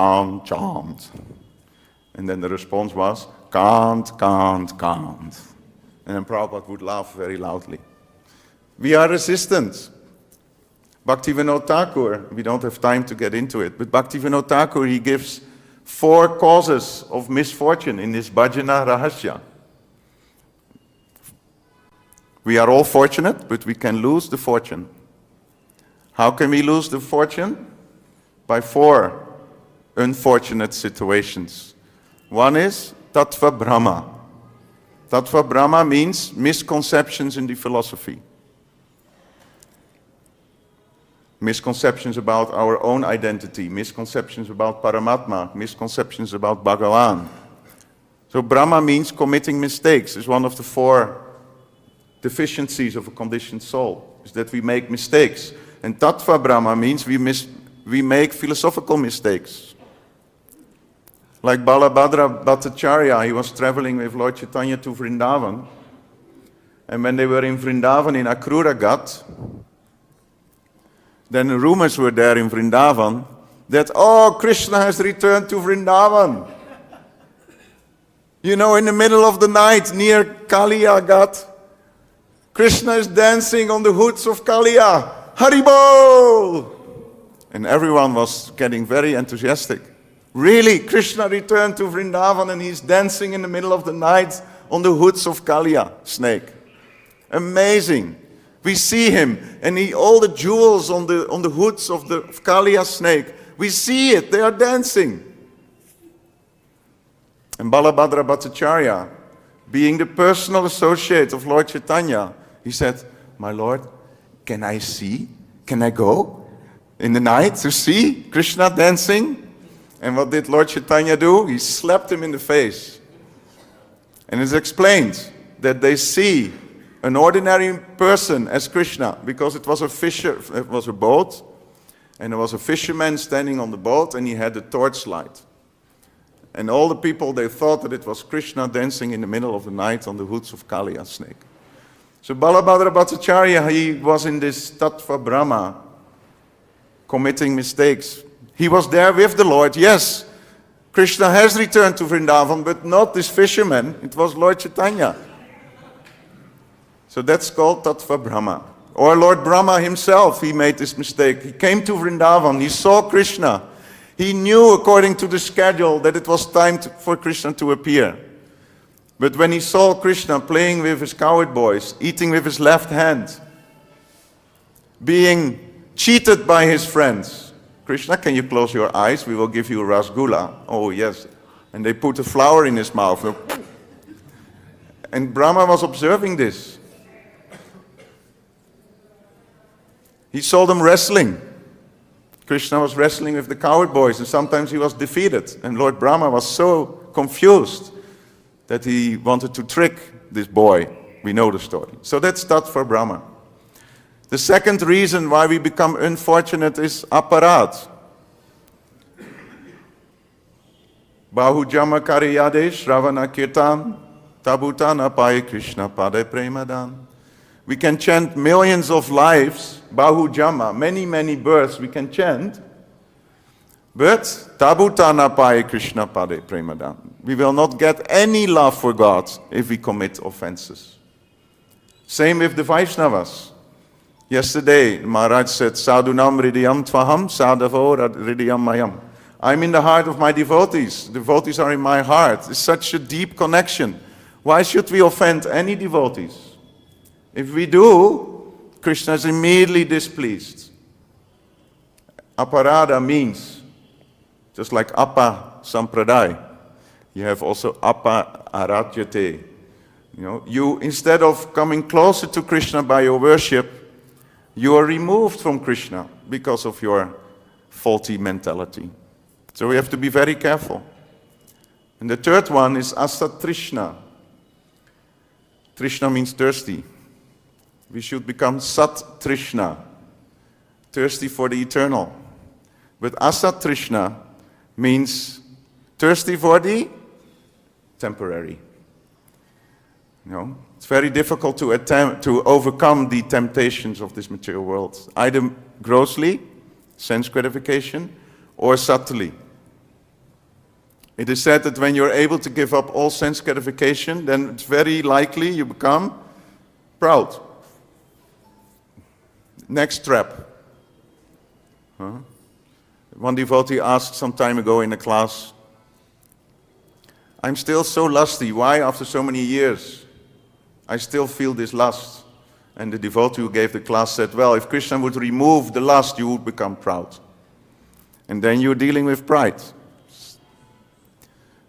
And then the response was, can't. And then Prabhupada would laugh very loudly. We are resistant. Bhaktivinoda Thakur, we don't have time to get into it, but Bhaktivinoda Thakur, he gives 4 causes of misfortune in his Bhajana Rahasya. We are all fortunate, but we can lose the fortune. How can we lose the fortune? By 4 unfortunate situations. One is Tattva Brahma. Tattva Brahma means misconceptions in the philosophy. Misconceptions about our own identity, misconceptions about Paramatma, misconceptions about Bhagavan. So Brahma means committing mistakes. It's one of the 4 deficiencies of a conditioned soul, is that we make mistakes. And Tattva Brahma means we make philosophical mistakes. Like Balabhadra Bhattacharya, he was traveling with Lord Chaitanya to Vrindavan. And when they were in Vrindavan in Akrura Ghat, then rumors were there in Vrindavan that, oh, Krishna has returned to Vrindavan. You know, in the middle of the night near Kaliya Ghat, Krishna is dancing on the hoods of Kaliya. Haribol! And everyone was getting very enthusiastic. Really, Krishna returned to Vrindavan and he's dancing in the middle of the night on the hoods of Kaliya snake. Amazing. We see him, and all the jewels on the hoods of the Kaliya snake. We see it, they are dancing. And Balabhadra Bhattacharya, being the personal associate of Lord Chaitanya, he said, my Lord, can I see? Can I go in the night to see Krishna dancing? And what did Lord Chaitanya do? He slapped him in the face. And it's explained that they see an ordinary person as Krishna, because it was a boat, and there was a fisherman standing on the boat, and he had a torchlight. And all the people, they thought that it was Krishna dancing in the middle of the night on the hoods of Kaliya snake. So Balabhadra Bhattacharya, he was in this Tattva Brahma, committing mistakes. He was there with the Lord, yes. Krishna has returned to Vrindavan, but not this fisherman, it was Lord Chaitanya. So that's called Tattva Brahma. Or Lord Brahma himself, he made this mistake. He came to Vrindavan, he saw Krishna. He knew according to the schedule that it was time for Krishna to appear. But when he saw Krishna playing with his cowherd boys, eating with his left hand, being cheated by his friends, Krishna, can you close your eyes? We will give you a rasgulla. Oh yes. And they put a flower in his mouth. And Brahma was observing this. He saw them wrestling. Krishna was wrestling with the cowherd boys, and sometimes he was defeated. And Lord Brahma was so confused. that he wanted to trick this boy. We know the story. So that's tattva Brahmā. The second reason why we become unfortunate is aparāt. Bahujama kariyade shravana kirtan tabutana pai Krishna pade premadan. We can chant millions of lives, bahujama, many births we can chant, but tabutana pai Krishna pade premadan. We will not get any love for God if we commit offenses. Same with the Vaishnavas. Yesterday, Maharaj said, Sadhunam hridayam tvaham, sadhavo hridayam mayam. I'm in the heart of my devotees. Devotees are in my heart. It's such a deep connection. Why should we offend any devotees? If we do, Krishna is immediately displeased. Aparada means, just like apa sampradaya, you have also apa aratyate. You, instead of coming closer to Krishna by your worship, you are removed from Krishna because of your faulty mentality. So we have to be very careful. And the third one is asatrishna. Trishna means thirsty. We should become sat-trishna, thirsty for the eternal. But asatrishna means thirsty for the temporary. It's very difficult to overcome the temptations of this material world, either grossly, sense gratification, or subtly. It is said that when you're able to give up all sense gratification, then it's very likely you become proud. Next trap. One devotee asked some time ago in a class, I'm still so lusty, why after so many years I still feel this lust? And the devotee who gave the class said, well, if Krishna would remove the lust, you would become proud. And then you're dealing with pride.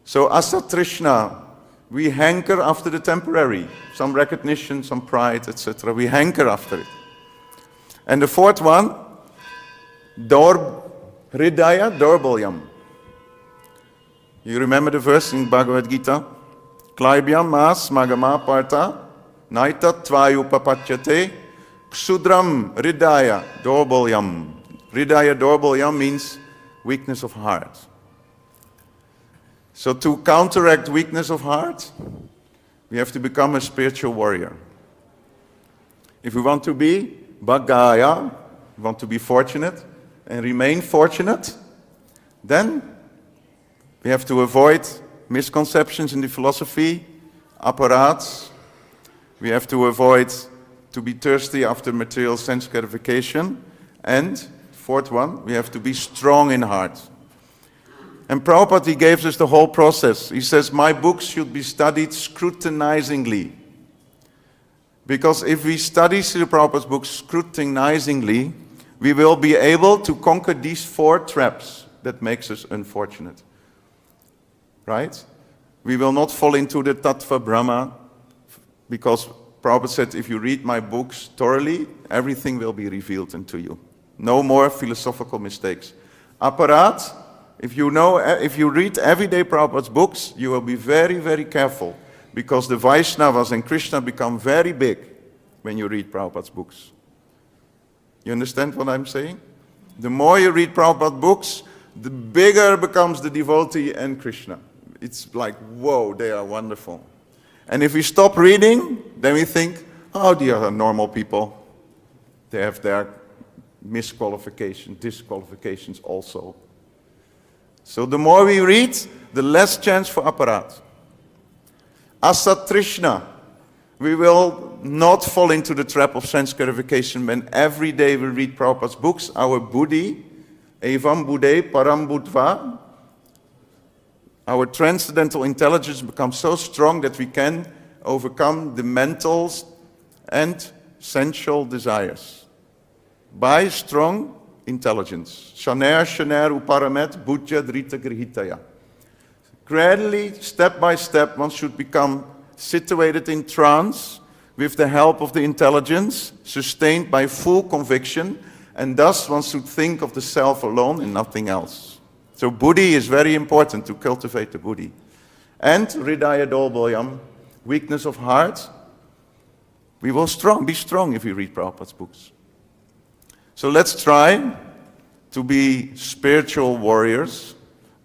So asatrishna, we hanker after the temporary, some recognition, some pride, etc. We hanker after it. And the fourth one, hridaya durbhagyam. You remember the verse in Bhagavad Gita? Klaibhyam mas magama parta naita tvayupapachyate ksudram hridaya durbhagyam. Hridaya durbhagyam means weakness of heart. So to counteract weakness of heart, we have to become a spiritual warrior. If we want to be bhagāyā, we want to be fortunate and remain fortunate, then we have to avoid misconceptions in the philosophy, aparāts. We have to avoid to be thirsty after material sense gratification. And fourth one, we have to be strong in heart. And Prabhupada, he gave us the whole process. He says, my books should be studied scrutinizingly. Because if we study Srila Prabhupada's books scrutinizingly, we will be able to conquer these four traps that makes us unfortunate. Right? We will not fall into the tattva Brahmā, because Prabhupada said, if you read my books thoroughly, everything will be revealed unto you. No more philosophical mistakes. Aparāt, if you read everyday Prabhupada's books, you will be very careful, because the Vaishnavas and Krishna become very big when you read Prabhupada's books. You understand what I'm saying? The more you read Prabhupada's books, the bigger becomes the devotee and Krishna. It's like, whoa, they are wonderful. And if we stop reading, then we think, oh, they are normal people. They have their disqualifications also. So the more we read, the less chance for aparāt. Asatrishna, we will not fall into the trap of sense gratification when every day we read Prabhupada's books. Our buddhi, evam buddhe param buddhva, our transcendental intelligence becomes so strong that we can overcome the mental and sensual desires by strong intelligence. Shaner uparamet bhujya drita grihitaya. Gradually, step by step, one should become situated in trance with the help of the intelligence, sustained by full conviction, and thus one should think of the self alone and nothing else. So buddhi is very important to cultivate the buddhi. and hridaya dolboyam, weakness of heart, we will be strong if we read Prabhupada's books. So let's try to be spiritual warriors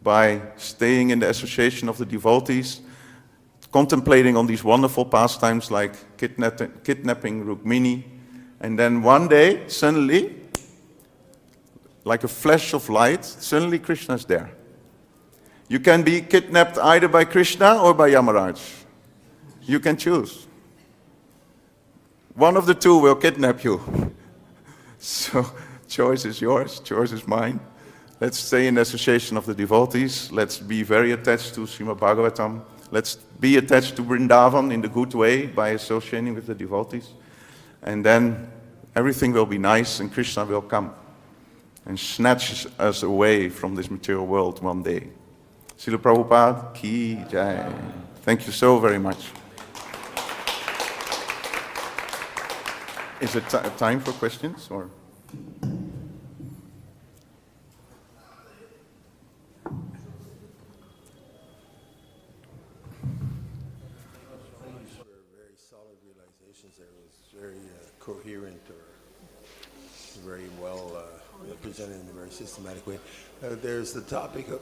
by staying in the association of the devotees, contemplating on these wonderful pastimes like kidnapping Rukmini, and then one day, suddenly, like a flash of light, suddenly Krishna is there. You can be kidnapped either by Krishna or by Yamaraj. You can choose. One of the two will kidnap you. So, choice is yours, choice is mine. Let's stay in the association of the devotees. Let's be very attached to Srimad Bhagavatam. Let's be attached to Vrindavan in the good way by associating with the devotees. And then everything will be nice and Krishna will come and snatch us away from this material world one day. Srila Prabhupada ki jai. Thank you so very much. Is it time for questions or? Very solid realizations there. It was very coherent or very well presented in a very systematic way. There's the topic of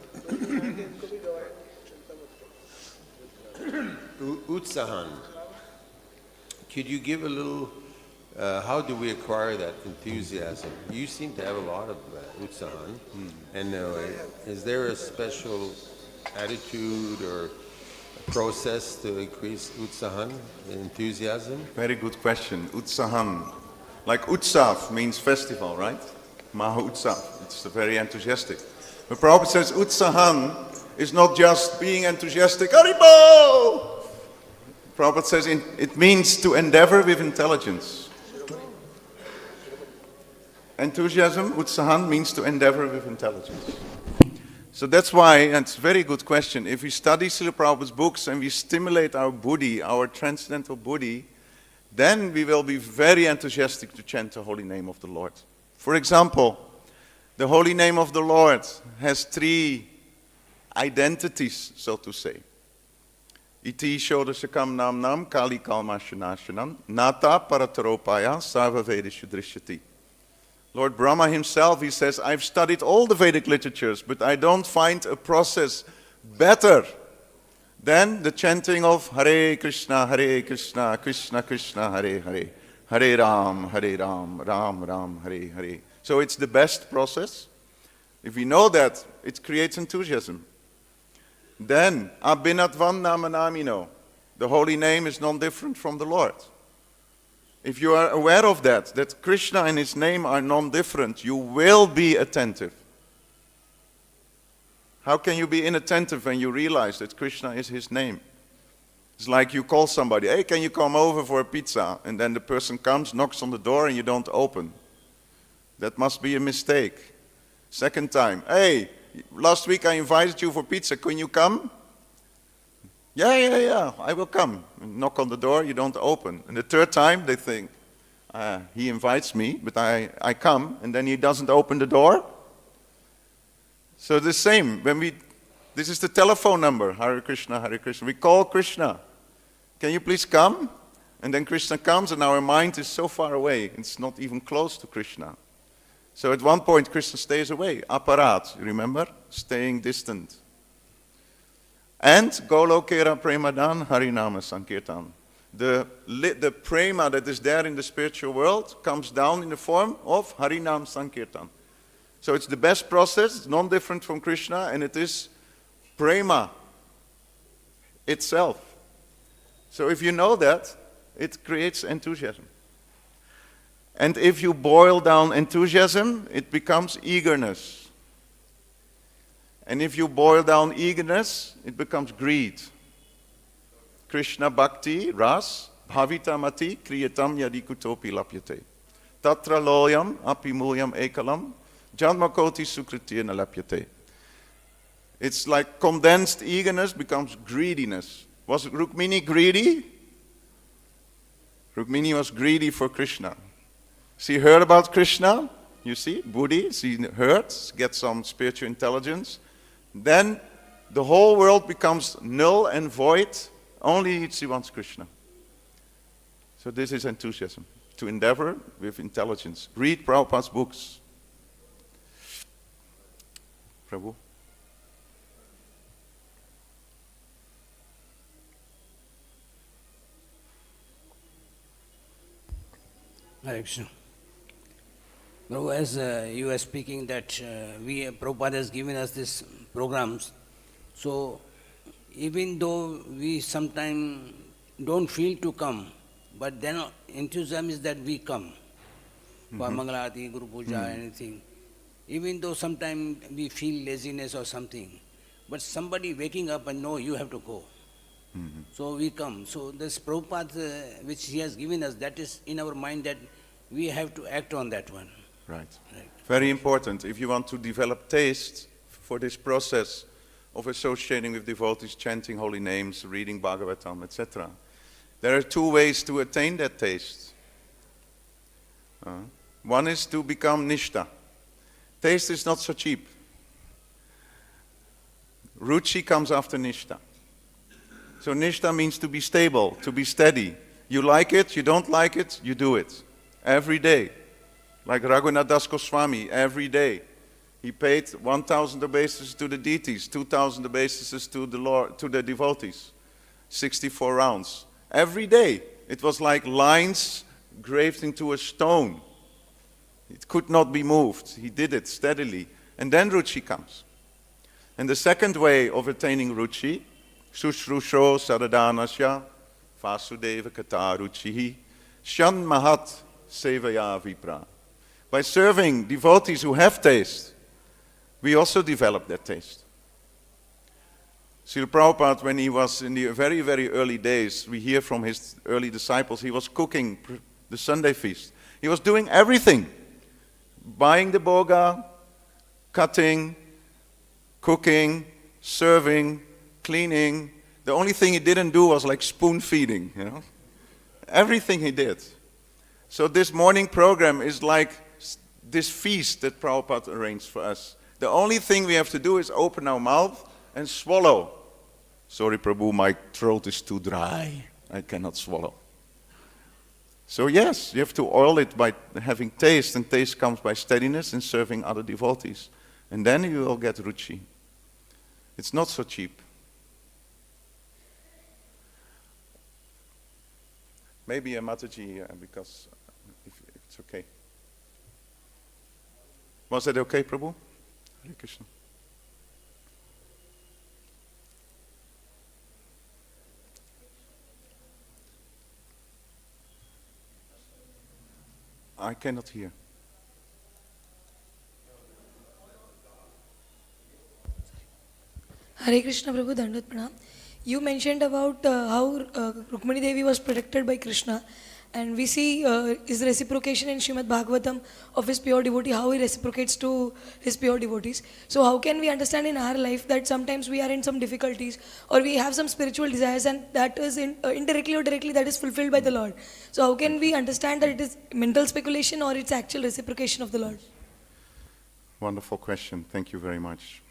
Utsahan. Could you give a little, how do we acquire that enthusiasm? You seem to have a lot of Utsahan. And is there a special attitude or process to increase Utsahan, enthusiasm? Very good question. Utsahan. Like Utsav means festival, right? Mahā-īśvaraḥ. It's very enthusiastic. But Prabhupada says Utsahan is not just being enthusiastic. Haribo! Prabhupada says it means to endeavor with intelligence. Enthusiasm, Utsahan, means to endeavor with intelligence. So that's why, and it's a very good question, if we study Srila Prabhupada's books and we stimulate our buddhi, our transcendental buddhi, then we will be very enthusiastic to chant the holy name of the Lord. For example, the holy name of the Lord has three identities, so to say. Iti shodasakam namnam kali kalmashanashanam nata parataropaya sarva vedishu drishyati. Lord Brahmā himself, he says, I've studied all the Vedic literatures, but I don't find a process better than the chanting of Hare Krishna, Krishna Krishna, Hare Hare, Hare Ram, Ram Ram, Hare Hare. So it's the best process. If we know that, it creates enthusiasm. Then, Abhinatvam Namanamino, the holy name is non-different from the Lord. If you are aware of that Krishna and his name are non-different, you will be attentive. How can you be inattentive when you realize that Krishna is his name? It's like you call somebody, hey, can you come over for a pizza? And then the person comes, knocks on the door, and you don't open. That must be a mistake. Second time, hey, last week I invited you for pizza, can you come? Yeah, I will come. Knock on the door, you don't open. And the third time, they think, he invites me, but I come, and then he doesn't open the door. So the same, this is the telephone number, Hare Krishna, we call Krishna. Can you please come? And then Krishna comes, and our mind is so far away, it's not even close to Krishna. So at one point, Krishna stays away, aparat, you remember? Staying distant. And Golokera Premadan Harinama Sankirtan. The prema that is there in the spiritual world comes down in the form of Harinam Sankirtan. So it's the best process, it's non-different from Krishna, and it is prema itself. So if you know that, it creates enthusiasm. And if you boil down enthusiasm, it becomes eagerness. And if you boil down eagerness, it becomes greed. Krishna bhakti ras bhavita mati kriyatam yadikutopi lapyate. Tatra loyam apimulyam ekalam janmakoti sukritya nalapyate. It's like condensed eagerness becomes greediness. Was Rukmini greedy? Rukmini was greedy for Krishna. She heard about Krishna, you see, buddhi, she heard, gets some spiritual intelligence. Then the whole world becomes null and void, only she wants Krishna. So this is enthusiasm, to endeavor with intelligence. Read Prabhupada's books. Prabhu? Hare Krishna. Prabhu, as you were speaking that Prabhupada has given us these programs, so even though we sometimes don't feel to come, but then enthusiasm is that we come for Mangalarati, Guru Puja, anything. Even though sometimes we feel laziness or something, but somebody waking up and no, you have to go. So we come. So this Prabhupada which he has given us, that is in our mind that we have to act on that one. Right. Very important. If you want to develop taste for this process of associating with devotees, chanting holy names, reading Bhagavatam, etc., there are two ways to attain that taste. One is to become nishta. Taste is not so cheap. Ruchi comes after nishta. So nishta means to be stable, to be steady. You like it, you don't like it, you do it. Every day. Like Raghunath Das Goswami, every day. He paid 1,000 obeisances to the deities, 2,000 obeisances to the Lord, to the devotees. 64 rounds. Every day. It was like lines graved into a stone. It could not be moved. He did it steadily. And then Ruchi comes. And the second way of attaining Ruchi, Sushrusho Saradanasya Vasudeva Kata Ruchihi Shan Mahat Sevaya Vipra. By serving devotees who have taste, we also develop that taste. Srila Prabhupada, when he was in the very, very early days, we hear from his early disciples, he was cooking the Sunday feast. He was doing everything. Buying the bhoga, cutting, cooking, serving, cleaning. The only thing he didn't do was like spoon feeding, you know. Everything he did. So this morning program is like this feast that Prabhupada arranged for us. The only thing we have to do is open our mouth and swallow. Sorry, Prabhu, my throat is too dry. I cannot swallow. So yes, you have to oil it by having taste, and taste comes by steadiness and serving other devotees. And then you will get ruchi. It's not so cheap. Maybe a Mataji, because if it's okay. Was that okay, Prabhu? Hare Krishna. I cannot hear. Hare Krishna, Prabhu, Dandavat Pranam. You mentioned about how Rukmani Devi was protected by Krishna, and we see his reciprocation in Srimad Bhagavatam of his pure devotee, how he reciprocates to his pure devotees. So how can we understand in our life that sometimes we are in some difficulties or we have some spiritual desires, and that is indirectly or directly that is fulfilled by the Lord? So how can we understand that it is mental speculation or it's actual reciprocation of the Lord? Wonderful question. Thank you very much.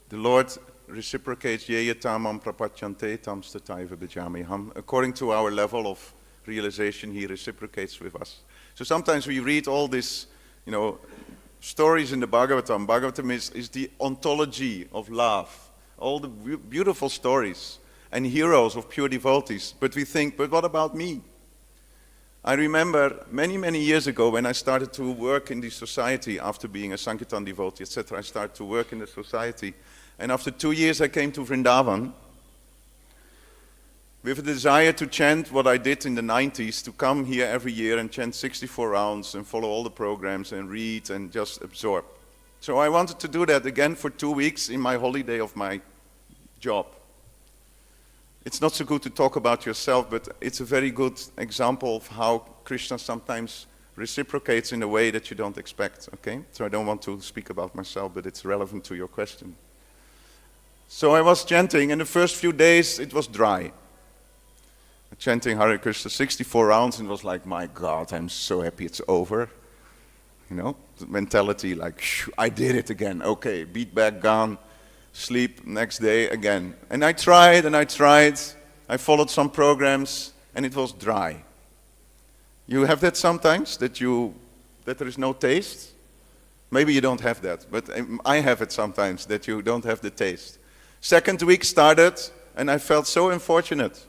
The Lord reciprocates yeyatamam prapachante tam stataiva bhajamiham. According to our level of realization, he reciprocates with us. So sometimes we read all these, stories in the Bhagavatam. Bhagavatam is the ontology of love. All the beautiful stories and heroes of pure devotees. But we think, but what about me? I remember many, many years ago when I started to work in the society after being a Sankirtan devotee, etc. I started to work in the society. And after 2 years I came to Vrindavan with a desire to chant what I did in the 90s, to come here every year and chant 64 rounds and follow all the programs and read and just absorb. So I wanted to do that again for 2 weeks in my holiday of my job. It's not so good to talk about yourself, but it's a very good example of how Krishna sometimes reciprocates in a way that you don't expect, okay? So I don't want to speak about myself, but it's relevant to your question. So I was chanting, and the first few days it was dry. Chanting Hare Krishna 64 rounds, and it was like, my God, I'm so happy it's over. The mentality like, I did it again, okay, beat back gone. sleep, next day again. And I tried and I tried. I followed some programs and it was dry. You have that sometimes, that there is no taste? Maybe you don't have that, but I have it sometimes, that you don't have the taste. Second week started and I felt so unfortunate.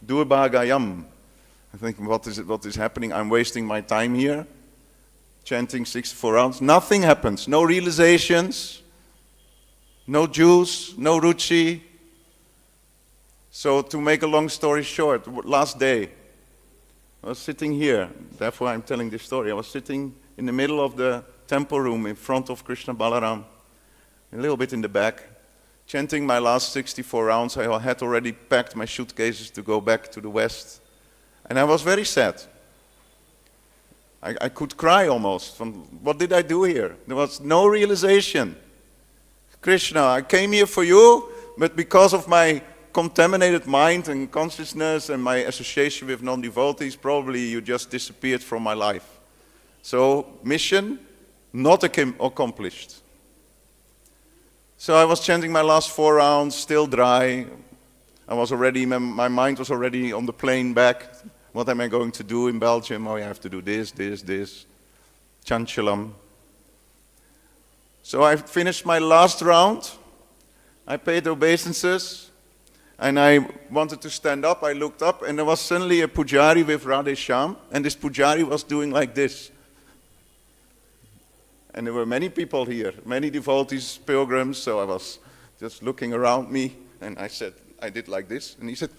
Durbhagāyāḥ. I think, what is happening? I'm wasting my time here, chanting 64 rounds. Nothing happens, no realizations, no juice, no ruchi. So to make a long story short, last day, I was sitting here, therefore I'm telling this story. I was sitting in the middle of the temple room in front of Krishna Balaram, a little bit in the back, chanting my last 64 rounds. I had already packed my suitcases to go back to the West. And I was very sad. I could cry almost. From what did I do here? There was no realization. Krishna, I came here for you, but because of my contaminated mind and consciousness and my association with non-devotees, probably you just disappeared from my life. So, mission not accomplished. So I was chanting my last 4 rounds, still dry. My mind was already on the plane back. What am I going to do in Belgium? Oh, I have to do this. Chanchalam. So I finished my last round. I paid obeisances. And I wanted to stand up. I looked up and there was suddenly a pujari with Radhe-shyam. And this pujari was doing like this. And there were many people here, many devotees, pilgrims. So I was just looking around me. And I did like this. And he said,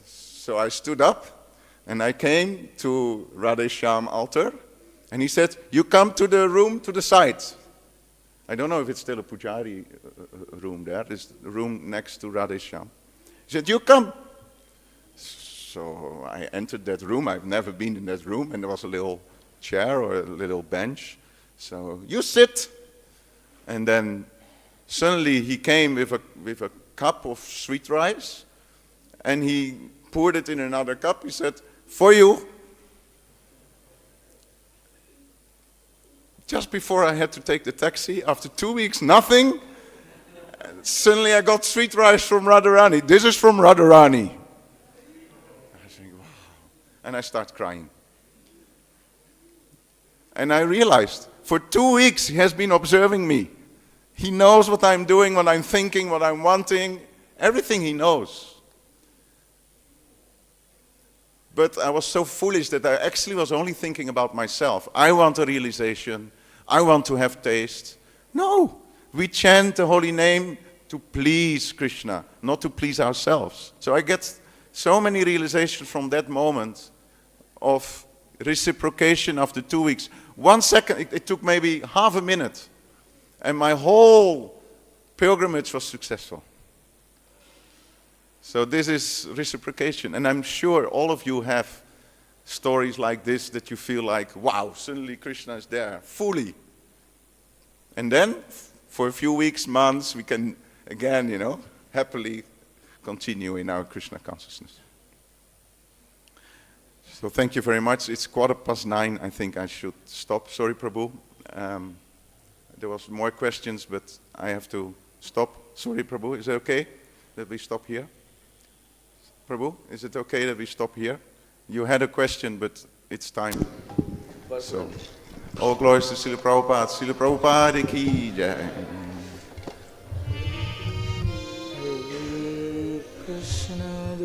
so I stood up and I came to Radhe-shyam altar and he said, you come to the room to the side. I don't know if it's still a pujari room there. It's the room next to Radhe-shyam. He said, you come. So I entered that room. I've never been in that room and there was a little chair or a little bench. So you sit. And then suddenly he came with a cup of sweet rice and he poured it in another cup. He said, for you. Just before I had to take the taxi, after 2 weeks, nothing. And suddenly I got sweet rice from Rudrāṇī. This is from Rudrāṇī. I think, wow. And I start crying. And I realized, for 2 weeks he has been observing me. He knows what I'm doing, what I'm thinking, what I'm wanting. Everything he knows. But I was so foolish that I actually was only thinking about myself. I want a realization. I want to have taste. No, we chant the holy name to please Krishna, not to please ourselves. So I get so many realizations from that moment of reciprocation after 2 weeks. 1 second, it took maybe half a minute. And my whole pilgrimage was successful. So this is reciprocation. And I'm sure all of you have stories like this that you feel like, wow, suddenly Krishna is there, fully. And then, for a few weeks, months, we can again, happily continue in our Krishna consciousness. So thank you very much. It's 9:15. I think I should stop. Sorry, Prabhu. There was more questions, but I have to stop. Sorry, Prabhu. Is it okay that we stop here? Prabhu, is it okay that we stop here? You had a question, but it's time. So, all glories to Srila Prabhupada. Srila Prabhupada ki jai. Krishna